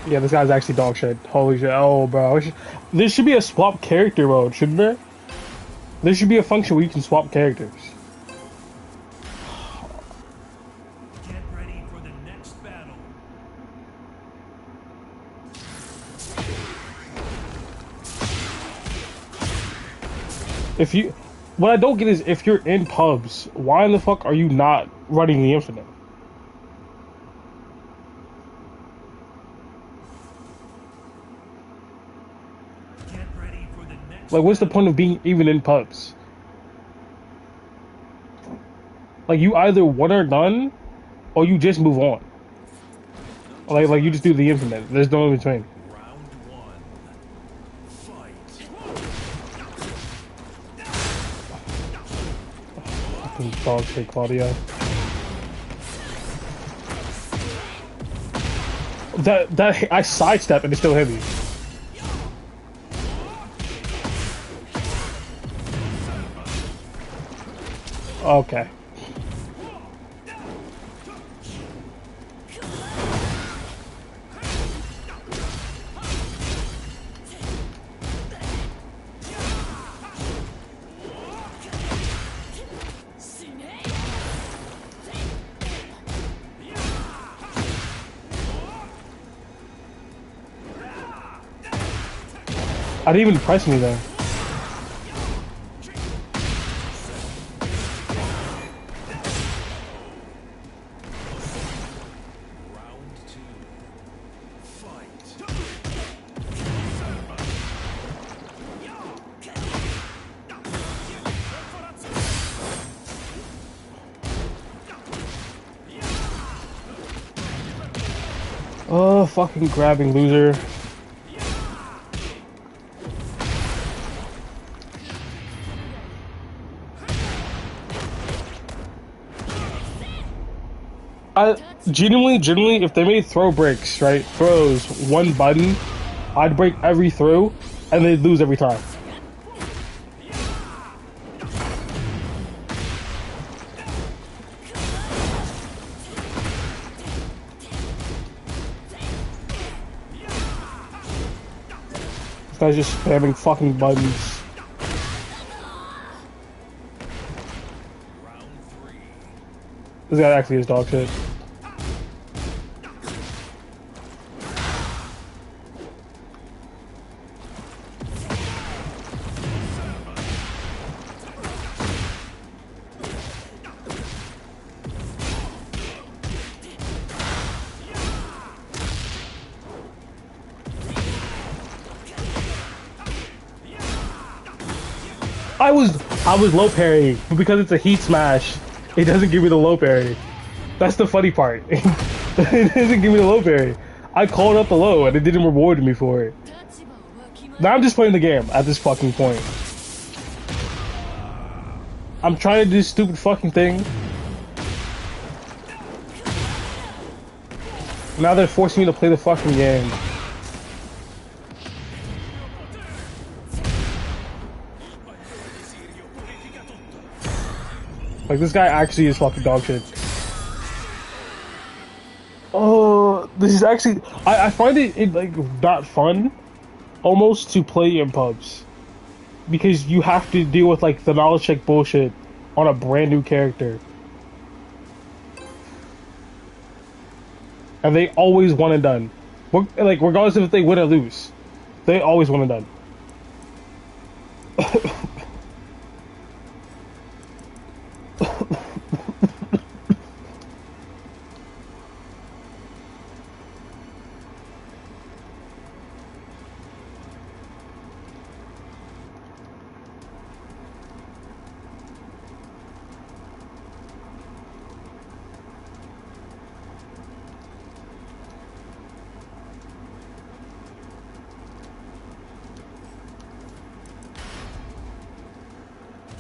Yeah, this guy's actually dog shit. Holy shit. Oh, bro. There should be a swap character mode, shouldn't there? There should be a function where you can swap characters. Get ready for the next battle. If you, what I don't get is if you're in pubs, why in the fuck are you not running the infinite? Get ready for the next Like, what's the battle. point of being even in pubs? Like, you either one or done, or you just move on. Like you just do the infinite. There's no in between. Round one. Fight. Fucking dog shit, Claudio. That I sidestep and it still hit me. Okay. I didn't even press me there. Round two. Fight. Oh, fucking grabbing loser. I genuinely, if they made throw breaks, right, throws one button, I'd break every throw, and they'd lose every time. This guy's just spamming fucking buttons. Round three. This guy actually is dog shit. I was low parry, but because it's a heat smash, it doesn't give me the low parry. That's the funny part. It doesn't give me the low parry. I called up the low and it didn't reward me for it. Now I'm just playing the game at this fucking point. I'm trying to do this stupid fucking thing. Now they're forcing me to play the fucking game. Like, this guy actually is fucking dog shit. Oh, this is actually... I find it, like, not fun, almost, to play in pubs. Because you have to deal with, like, the knowledge check bullshit on a brand new character. And they always one and done. Like, regardless of if they win or lose. They always one and done.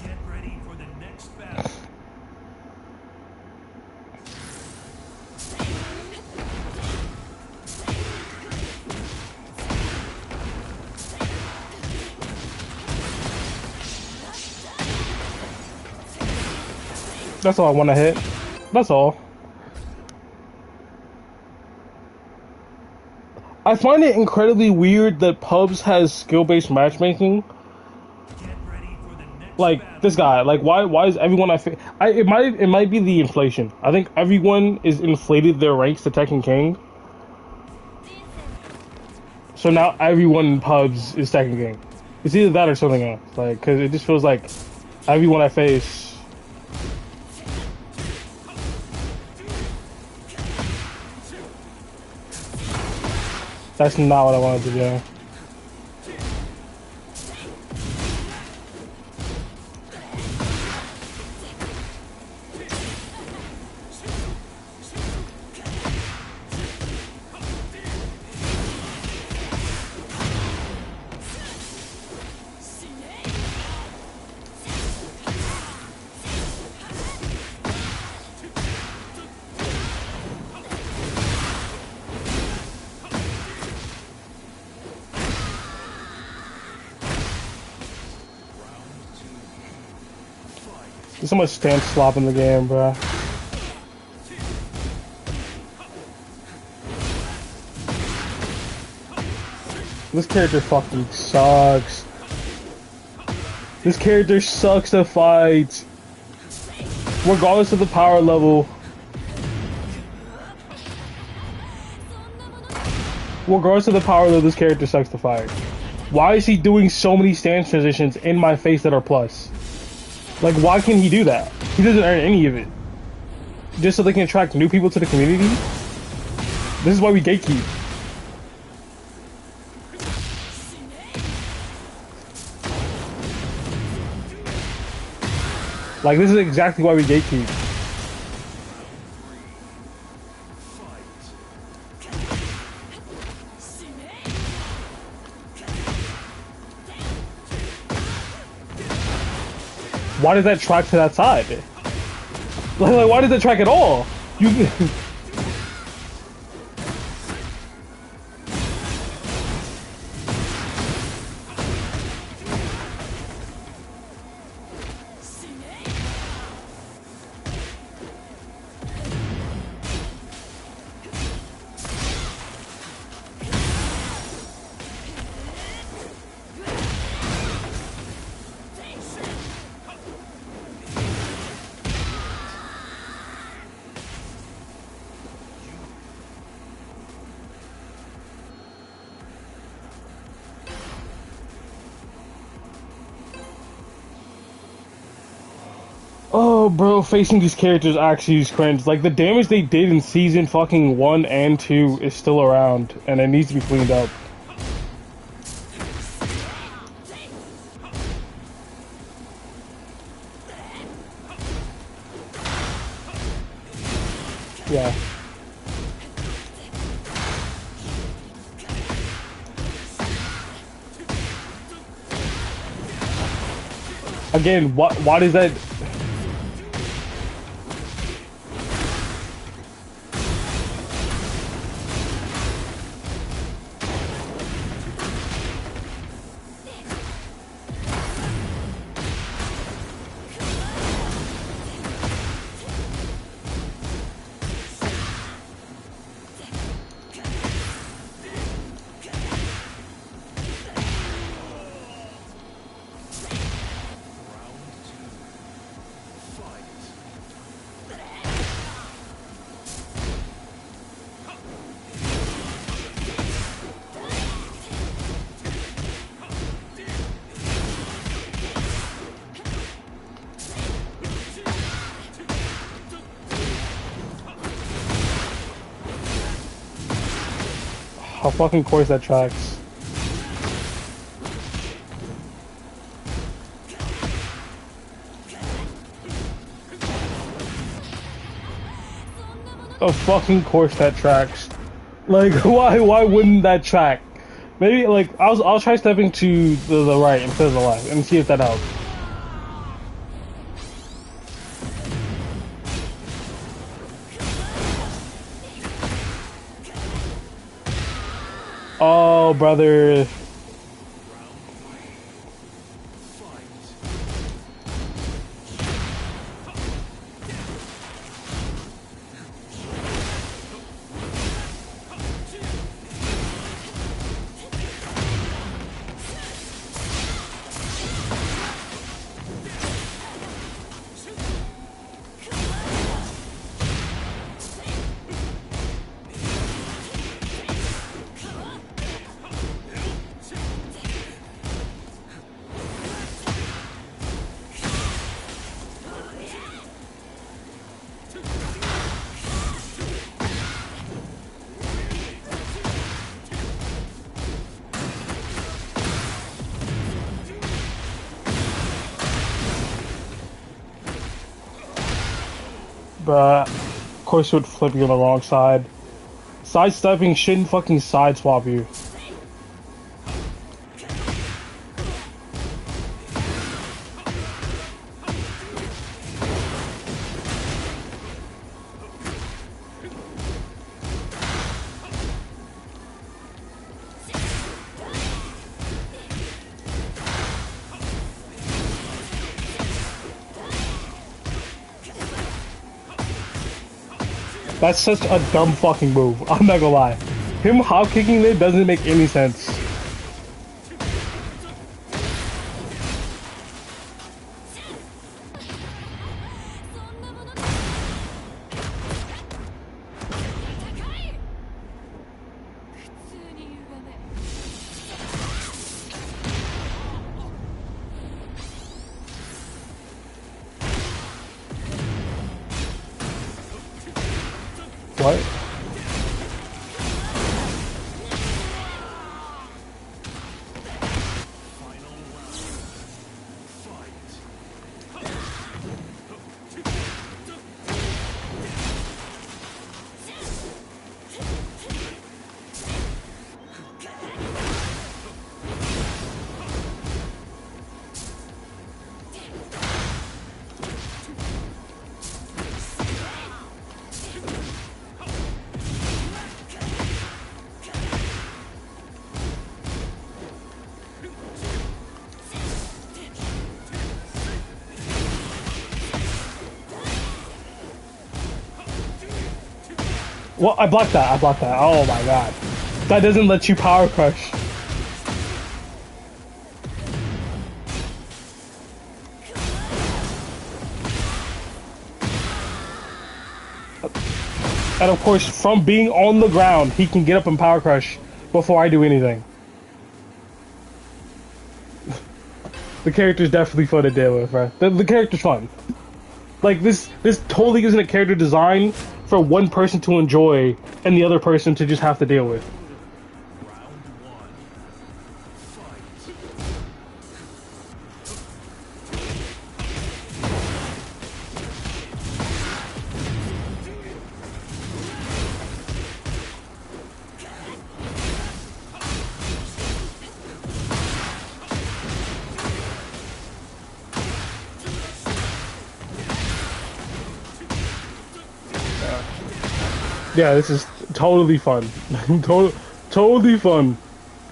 Get ready for the next battle. That's all I want to hit. That's all. I find it incredibly weird that pubs has skill-based matchmaking. Get ready for the next Like battle. this guy, like why is everyone it might be the inflation. I think everyone is inflated their ranks to Tekken King. So now everyone in pubs is Tekken King. It's either that or something else. Like, cause it just feels like everyone I face. That's not what I wanted to do. There's so much stance slop in the game, bro. This character fucking sucks. This character sucks to fight. Regardless of the power level. Regardless of the power level, this character sucks to fight. Why is he doing so many stance transitions in my face that are plus? Like, why can he do that? He doesn't earn any of it. Just so they can attract new people to the community? This is why we gatekeep. Like, this is exactly why we gatekeep. Why does that track to that side? Like why does that track at all? You. Oh, bro, facing these characters actually is cringe. Like, the damage they did in season fucking 1 and 2 is still around, and it needs to be cleaned up. Yeah. Again, why does that... How fucking course that tracks. A fucking course that tracks. Like, why wouldn't that track? Maybe, like, I'll try stepping to the right instead of the left and see if that helps. Oh, brother. Of course, it would flip you on the wrong side. Sidestepping shouldn't fucking sideswap you. That's such a dumb fucking move. I'm not gonna lie. Him hop kicking it doesn't make any sense. What? Well, I blocked that. I blocked that. Oh my god. That doesn't let you power crush. And of course, from being on the ground, he can get up and power crush before I do anything. The character's definitely fun to deal with, right? The character's fun. Like, this totally isn't a character design for one person to enjoy and the other person to just have to deal with. Yeah, this is totally fun. Totally fun.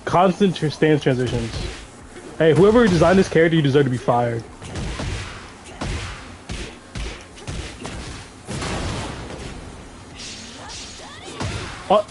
Constant stance transitions. Hey, whoever designed this character, you deserve to be fired. Oh.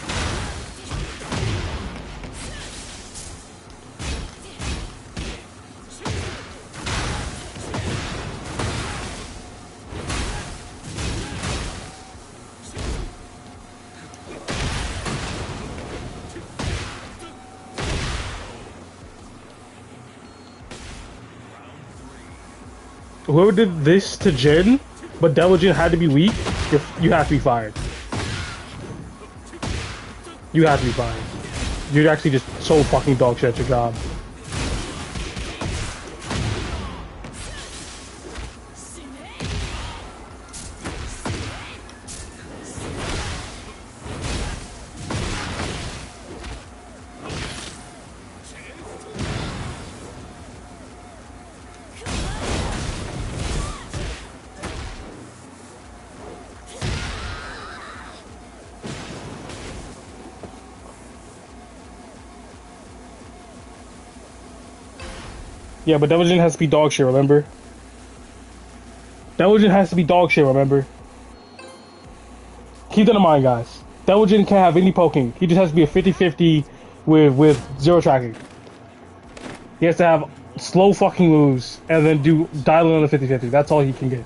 Whoever did this to Jin, but Devil Jin had to be weak, you have to be fired. You have to be fired. You're actually just so fucking dog shit at your job. Yeah, but Devil Jin has to be dog shit, remember? Devil Jin has to be dog shit, remember? Keep that in mind, guys. Devil Jin can't have any poking. He just has to be a 50-50 with zero tracking. He has to have slow fucking moves and then do dial in on the 50-50. That's all he can get.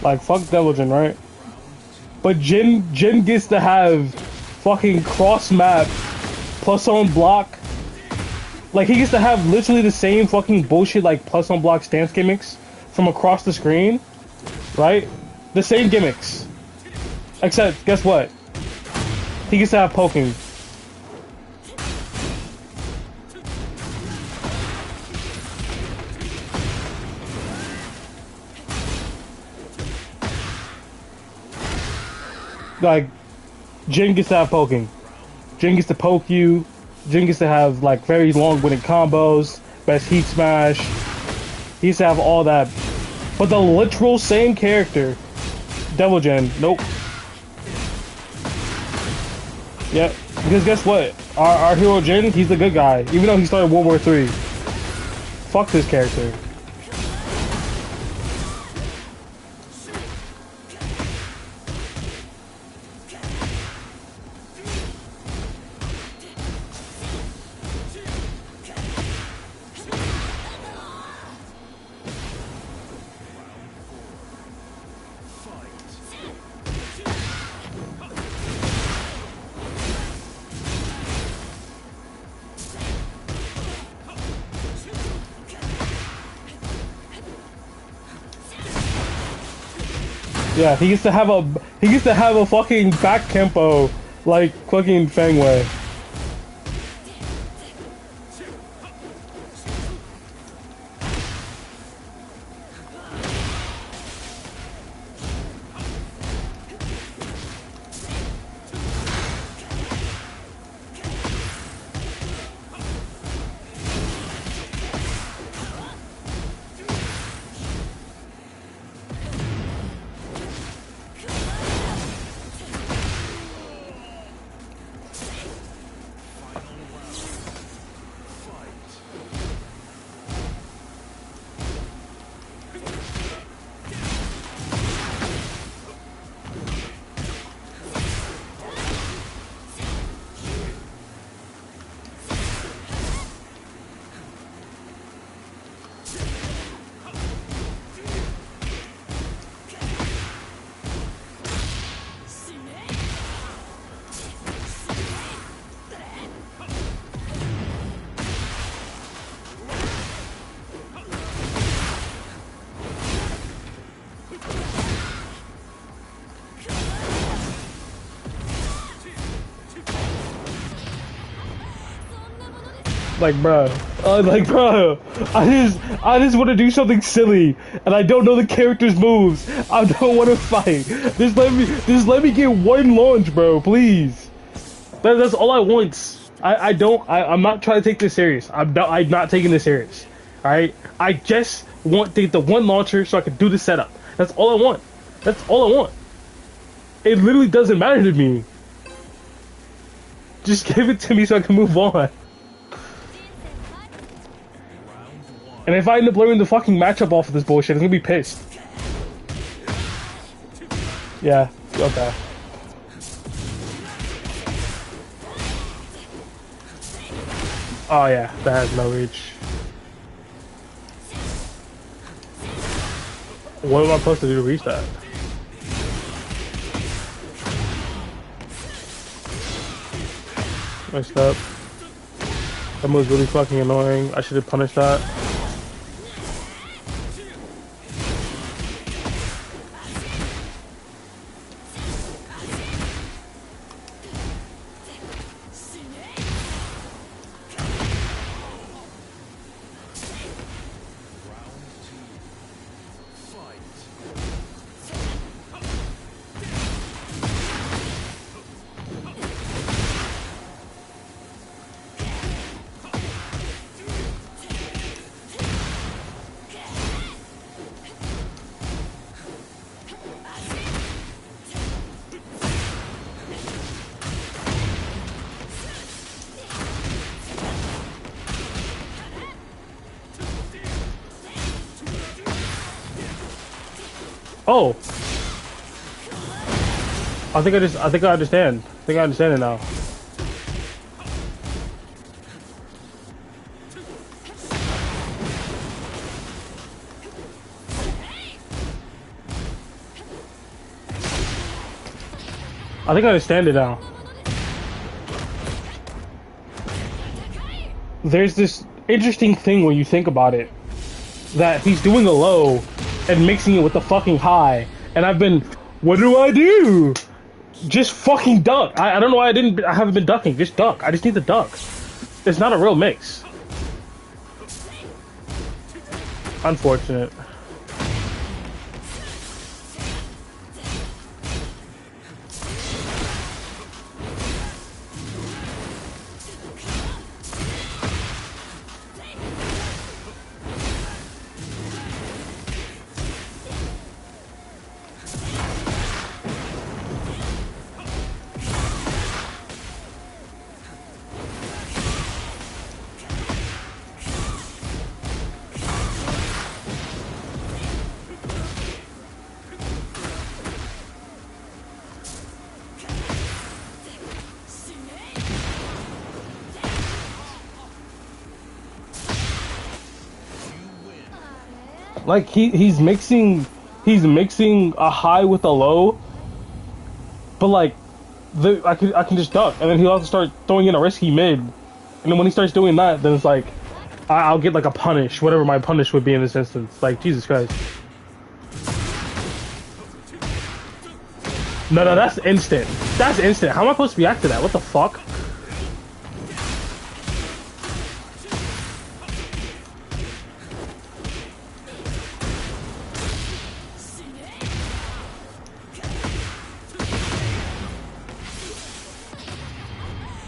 Like fuck Devil Jin, right? But Jin gets to have fucking cross map plus on block. Like he gets to have literally the same fucking bullshit like plus on block stance gimmicks from across the screen, right? The same gimmicks. Except guess what? He gets to have poking. Like Jin gets to have poking. Jin gets to poke you. Jin gets to have like very long winning combos, best heat smash. He used to have all that. But the literal same character, Devil Jin, nope. Yep. Because guess what? Our hero Jin, he's the good guy. Even though he started World War III. Fuck this character. Yeah, he used to have a fucking back tempo like fucking Fangway. Bro, I just want to do something silly, and I don't know the character's moves. I don't want to fight. Just let me get one launch, bro, please. That's all I want. I'm not trying to take this serious. I'm not taking this serious. All right, I just want to get the one launcher so I can do the setup. That's all I want. That's all I want. It literally doesn't matter to me. Just give it to me so I can move on. And if I end up learning the fucking matchup off of this bullshit, I'm gonna be pissed. Yeah, okay. Oh yeah, that has no reach. What am I supposed to do to reach that? Messed up. That move's really fucking annoying. I should have punished that. Oh! I think I understand. I think I understand it now. I think I understand it now. There's this interesting thing when you think about it, that he's doing a low and mixing it with the fucking high, and I've been, what do I do? Just fucking duck. I don't know why I haven't been ducking. Just duck. I just need to duck. It's not a real mix. Unfortunate. Like he's mixing a high with a low, but like I can just duck, and then he'll have to start throwing in a risky mid, and then when he starts doing that, then it's like I'll get like a punish, whatever my punish would be in this instance. Like Jesus Christ. No, that's instant. That's instant. How am I supposed to react to that? What the fuck?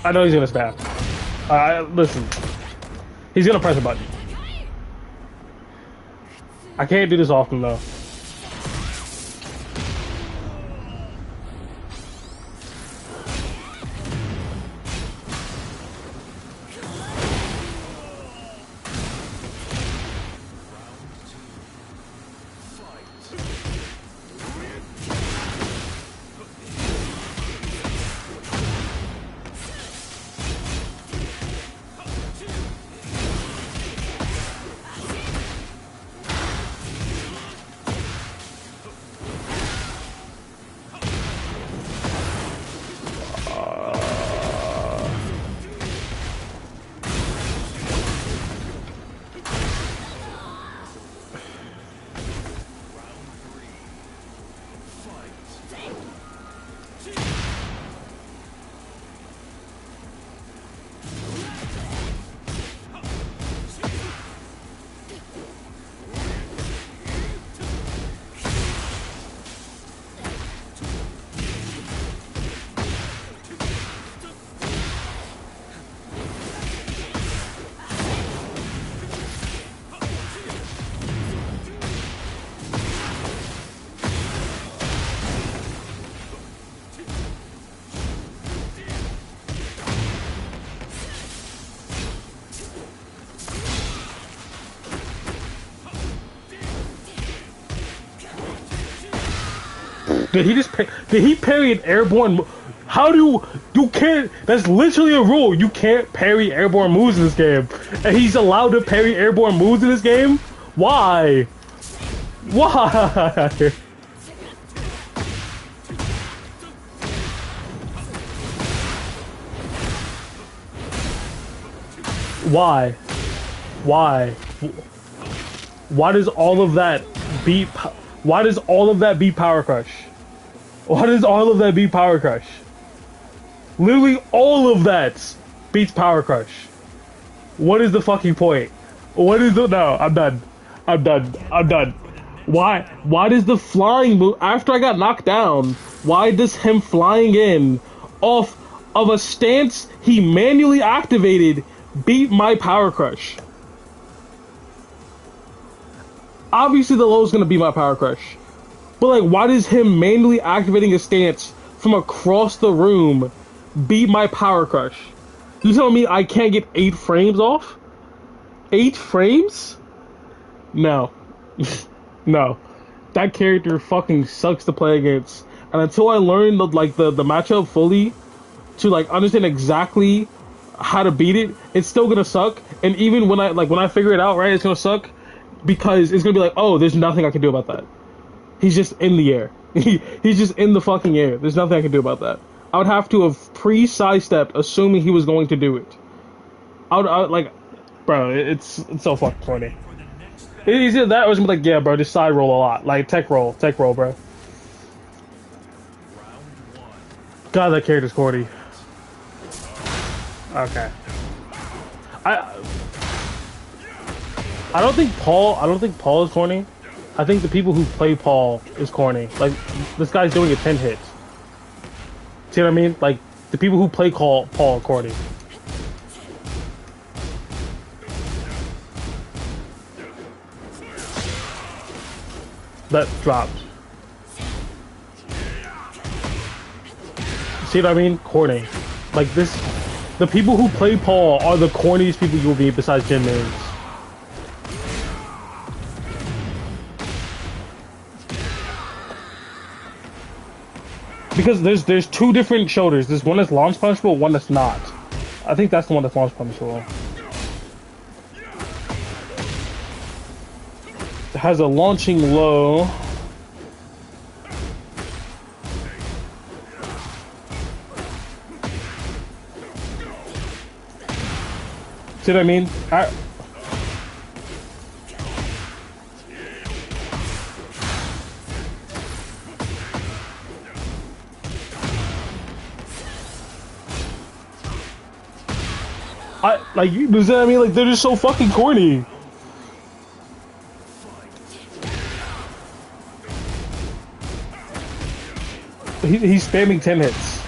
I know he's gonna spam. Listen. He's gonna press a button. I can't do this often though. Did he parry an airborne? How do you can't? That's literally a rule. You can't parry airborne moves in this game, and he's allowed to parry airborne moves in this game. Why? Why? Why? Why? Why does all of that beat? Why does all of that beat Power Crush? Why does all of that beat Power Crush? Literally all of that beats Power Crush. What is the fucking point? What is the... No, I'm done. I'm done. I'm done. Why does the flying move... After I got knocked down, why does him flying in off of a stance he manually activated beat my Power Crush? Obviously the low is going to be my Power Crush. But like, why does him manually activating a stance from across the room beat my Power Crush? You telling me I can't get 8 frames off? 8 frames? No. No. That character fucking sucks to play against. And until I learn the matchup fully, to like understand exactly how to beat it, it's still gonna suck. And even when I figure it out, right, it's gonna suck because it's gonna be like, oh, there's nothing I can do about that. He's just in the air. He's just in the fucking air. There's nothing I can do about that. I would have to have pre-sidestepped, assuming he was going to do it. I would like, bro, it's so fucking corny. For the next It's battle. either that or it's like, yeah, bro, just side roll a lot, like tech roll, bro. Round one. God, that character's corny. Fight. Okay, I I don't think Paul. I don't think Paul is corny. I think the people who play Paul is corny. Like this guy's doing a 10 hit. See what I mean? Like the people who play Paul are corny. That dropped. See what I mean? Corny. Like this, the people who play Paul are the corniest people you'll be besides Jin mains. Because there's two different shoulders. There's one that's launch punishable, one that's not. I think that's the one that's launch punishable. It has a launching low. See what I mean? Like, you know what I mean? Like, they're just so fucking corny. He's spamming 10 hits.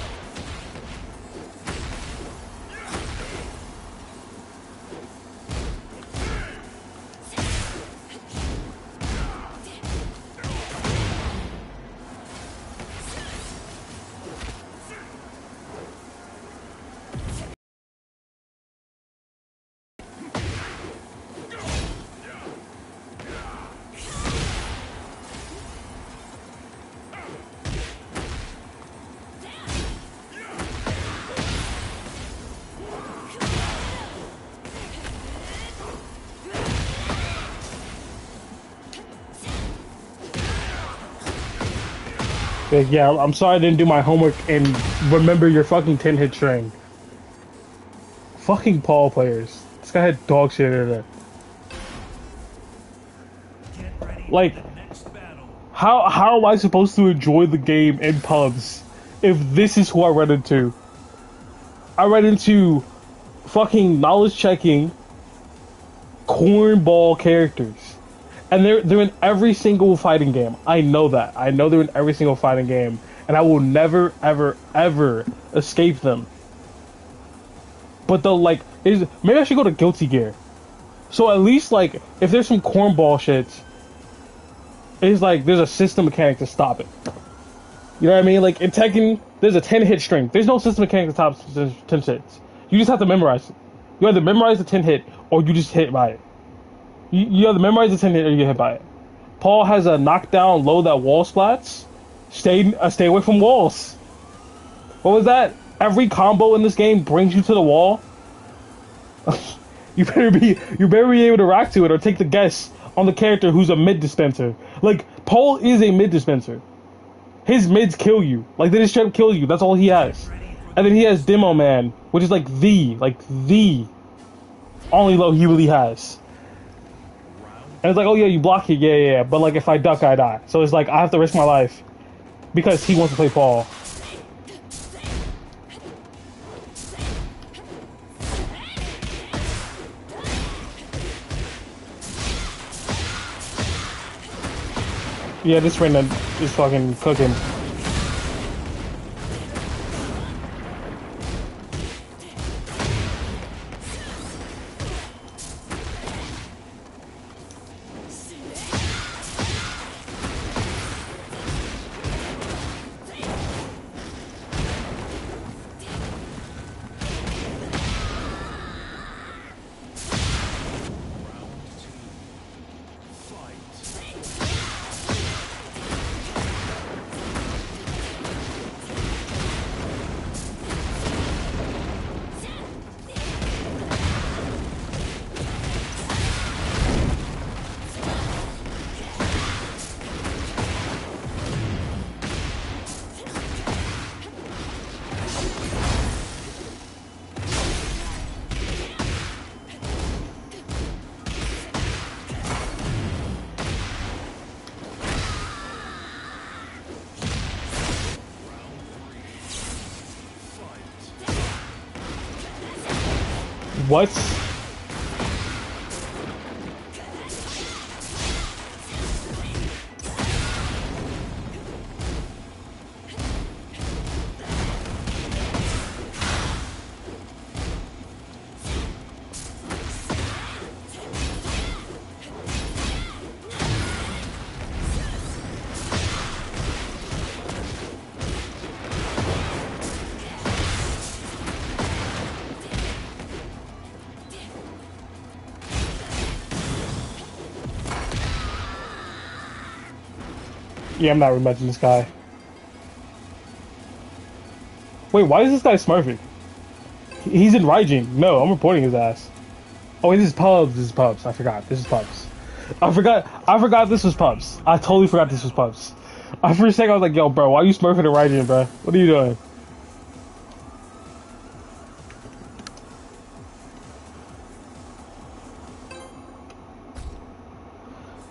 Like, yeah, I'm sorry I didn't do my homework and remember your fucking 10 hit string. Fucking Paul players. This guy had dog shit in it. Get ready Like, for the next battle. how am I supposed to enjoy the game in pubs if this is who I run into? I run into fucking knowledge checking cornball characters. And they're in every single fighting game. I know that. I know they're in every single fighting game. And I will never, ever, ever escape them. But they'll like, maybe I should go to Guilty Gear. So at least like, if there's some cornball shit, it's like there's a system mechanic to stop it. You know what I mean? Like in Tekken, there's a 10 hit string. There's no system mechanic to stop 10 hits. You just have to memorize it. You either memorize the 10 hit or you just hit by it. You either memorize the 10 hit or you get hit by it. Paul has a knockdown low that wall splats. Stay away from walls. What was that? Every combo in this game brings you to the wall. you better be able to react to it or take the guess on the character who's a mid dispenser. Like Paul is a mid dispenser. His mids kill you. Like they just straight up kill you. That's all he has. And then he has Demo Man, which is like the only low he really has. And it's like, oh yeah, you block it, yeah. But like if I duck, I die. So it's like I have to risk my life because he wants to play Paul. Yeah, this Reina is fucking cooking. What? Yeah, I'm not rematching this guy. Wait, why is this guy smurfing? He's in Raijin. No, I'm reporting his ass. Oh wait, this is Pubs. This is Pubs. I forgot. This is Pubs. I forgot this was Pubs. I totally forgot this was Pubs. For a second I was like, yo, bro, why are you smurfing in Raijin, bro? What are you doing?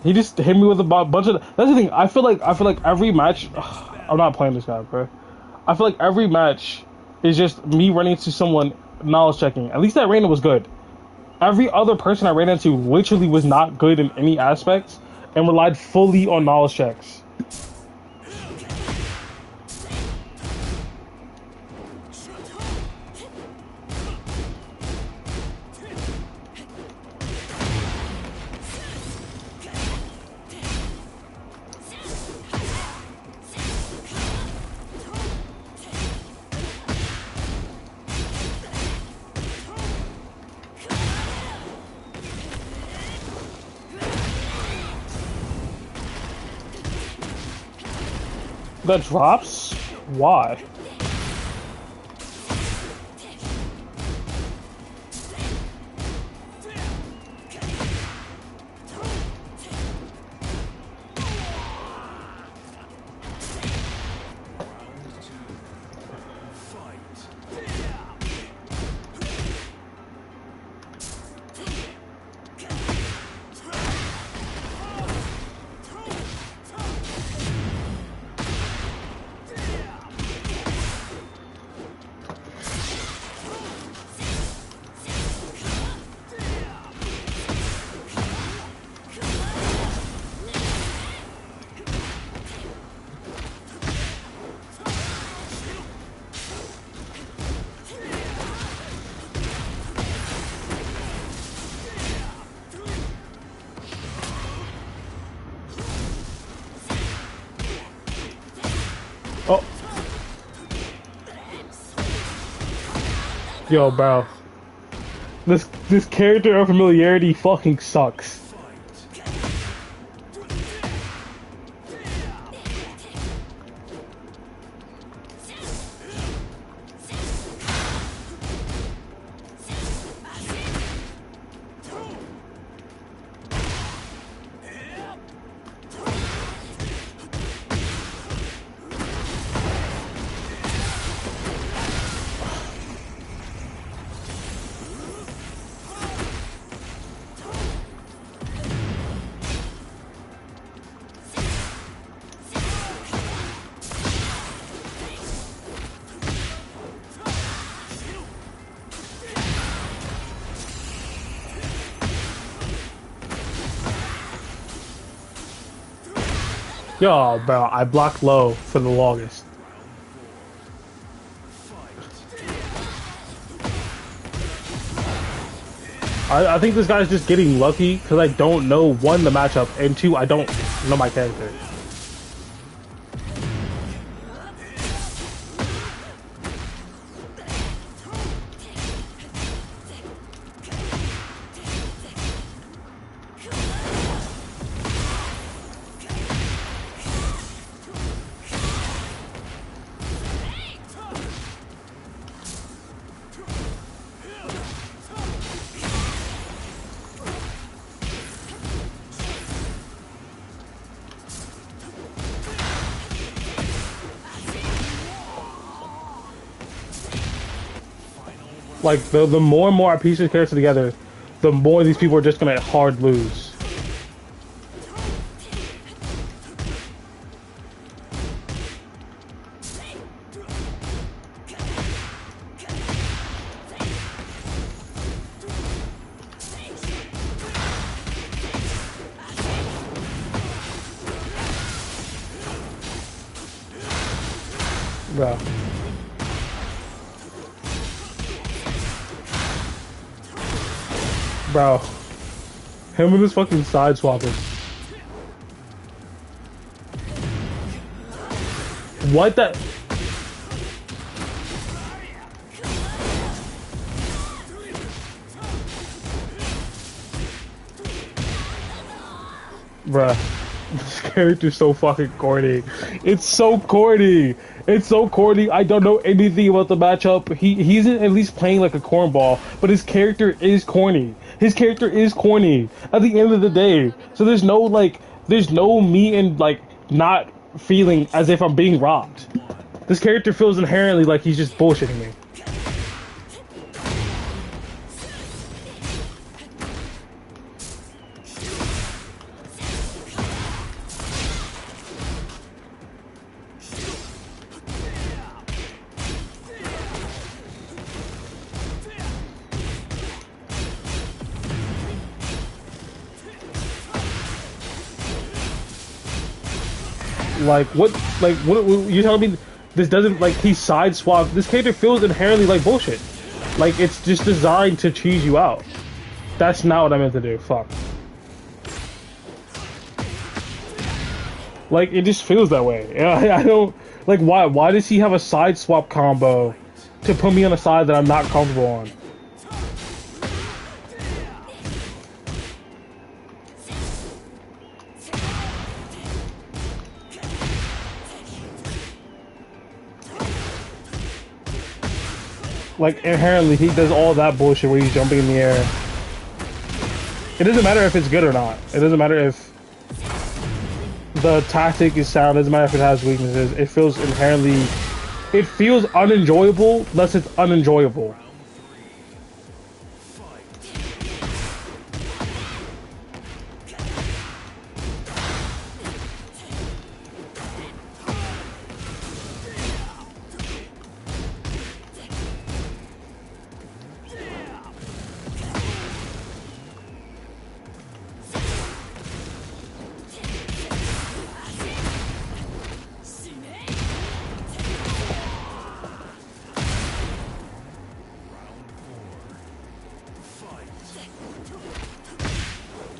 He just hit me with a bunch of. That's the thing. I feel like every match. Ugh, I'm not playing this guy, bro. I feel like every match is just me running into someone knowledge checking. At least that Reina was good. Every other person I ran into literally was not good in any aspects and relied fully on knowledge checks. That drops? Why? Oh. Yo, bro. This character of familiarity fucking sucks. Yo, bro, I blocked low for the longest. I think this guy's just getting lucky because I don't know, one, the matchup, and two, I don't know my character. Like, the more and more I piece this character together, the more these people are just gonna hard lose. Bro. Bro. Him and his fucking side swapping. What the? Bruh. This character's so fucking corny. It's so corny. It's so corny. I don't know anything about the matchup. He's at least playing like a cornball, but his character is corny. His character is corny at the end of the day. So there's no like, there's no me and like not feeling as if I'm being robbed. This character feels inherently like he's just bullshitting me. What you telling me this doesn't like he side swap? This character feels inherently like bullshit. Like it's just designed to cheese you out. That's not what I meant to do. Fuck. Like it just feels that way. I don't like why does he have a side swap combo to put me on a side that I'm not comfortable on? Like inherently he does all that bullshit where he's jumping in the air. It doesn't matter if it's good or not. It doesn't matter if the tactic is sound. It doesn't matter if it has weaknesses. It feels inherently, it feels unenjoyable unless it's unenjoyable.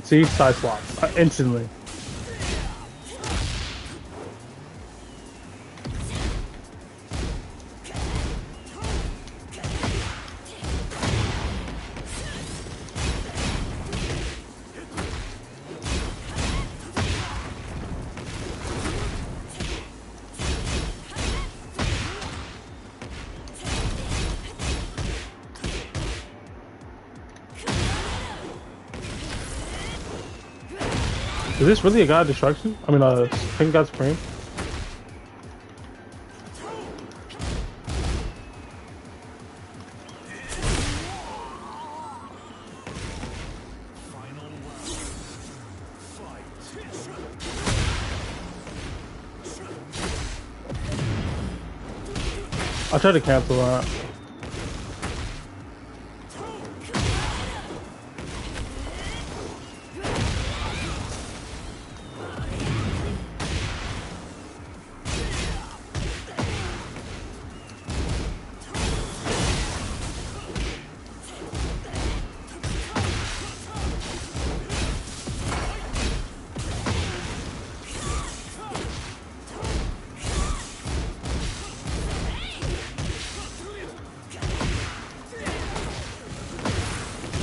See, side swap instantly. Is this really a god destruction? I mean, pink god supreme. I'll try to cancel that.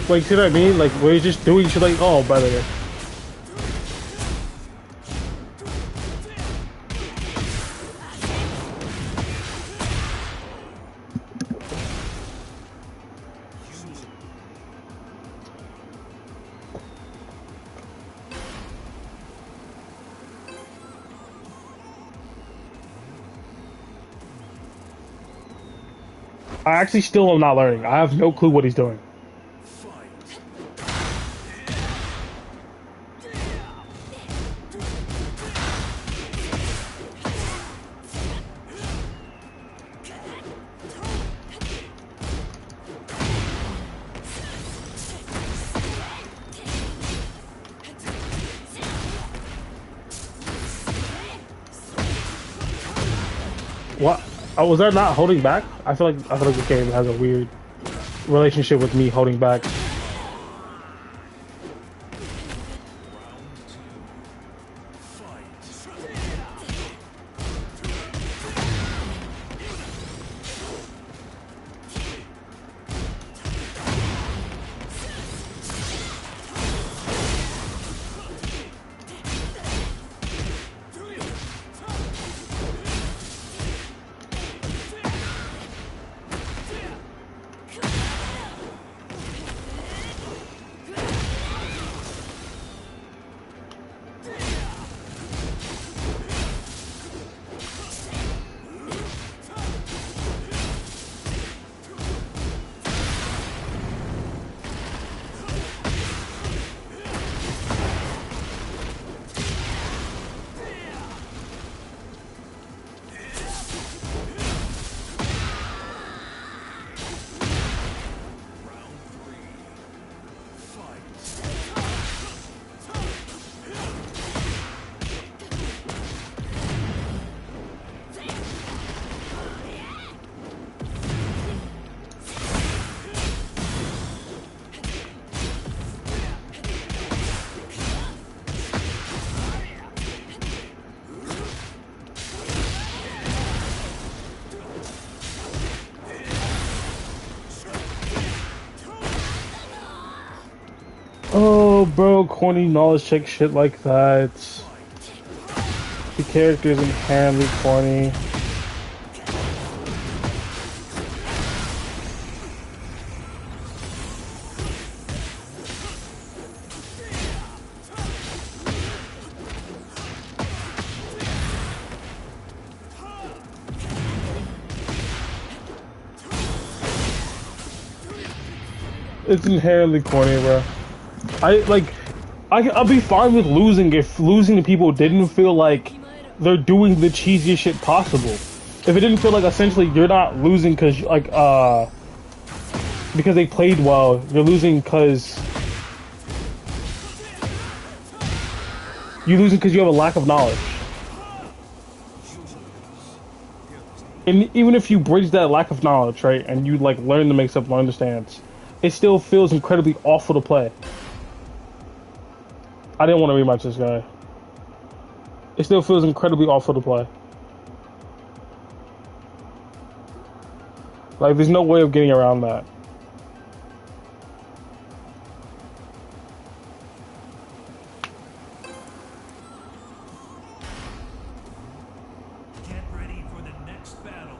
Like, see what I mean? Like, we're just doing shit like, oh, by the way. I actually still am not learning. I have no clue what he's doing. What? Oh, was that not holding back? I feel like the game has a weird relationship with me holding back. Oh, bro, corny knowledge check shit like that. The character is inherently corny. It's inherently corny, bro. I'll be fine with losing if losing to people didn't feel like they're doing the cheesiest shit possible. If it didn't feel like essentially you're not losing because they played well, you're losing because you have a lack of knowledge. And even if you bridge that lack of knowledge, right, and you like learn the mix up, learn the stance, it still feels incredibly awful to play. I didn't want to rematch this guy. It still feels incredibly awful to play. Like, there's no way of getting around that. Get ready for the next battle.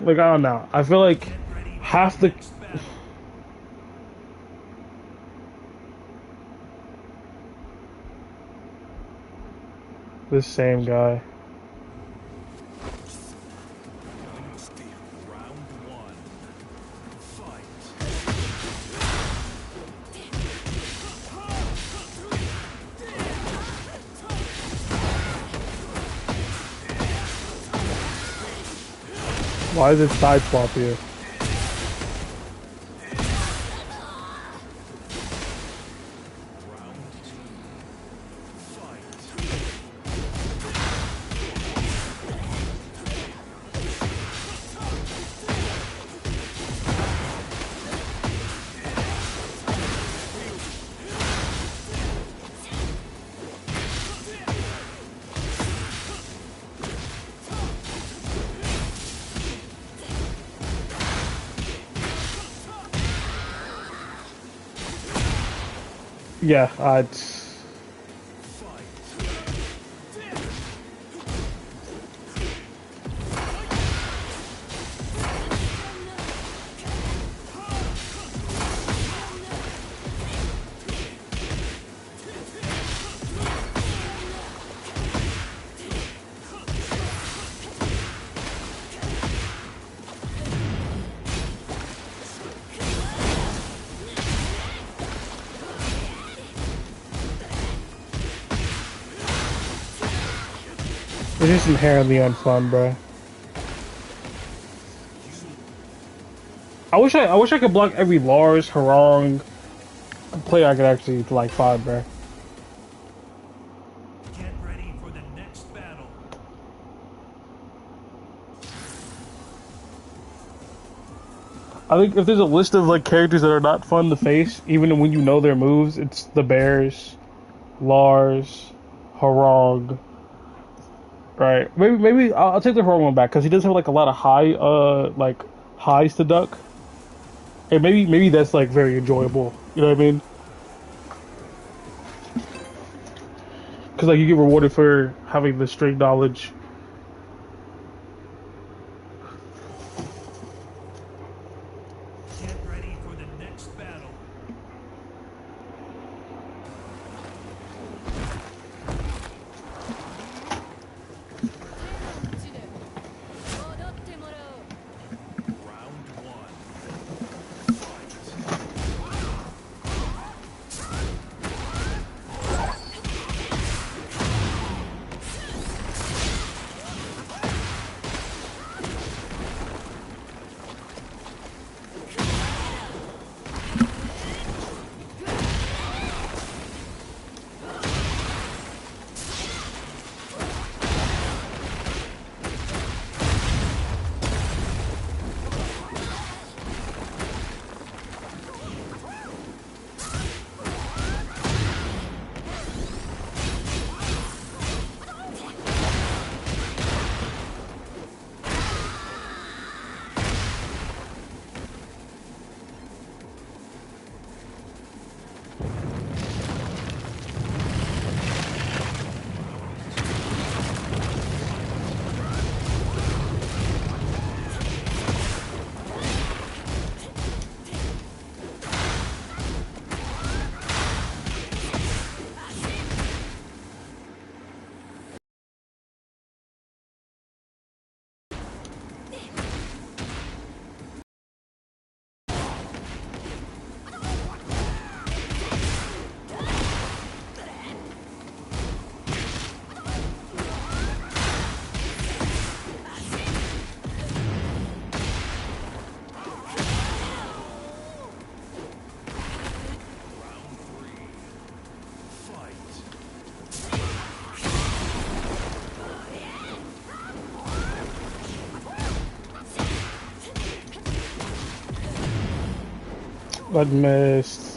Like, I don't know. I feel like Get ready for half the the... next battle. This same guy. Round one. Fight. Why is it side swap here? Round two. Fight. Yeah, it's... It's just inherently unfun, bro. I wish I could block every Lars, Harong player I could actually like fight, bro. Get ready for the next battle. I think if there's a list of like characters that are not fun to face, even when you know their moves, it's the Bears, Lars, Harong. Right? Maybe I'll take the Harong one back because he does have like a lot of like highs to duck, and maybe that's like very enjoyable. You know what I mean? Because like you get rewarded for having the string knowledge. Get ready for the next battle. Round one. But missed.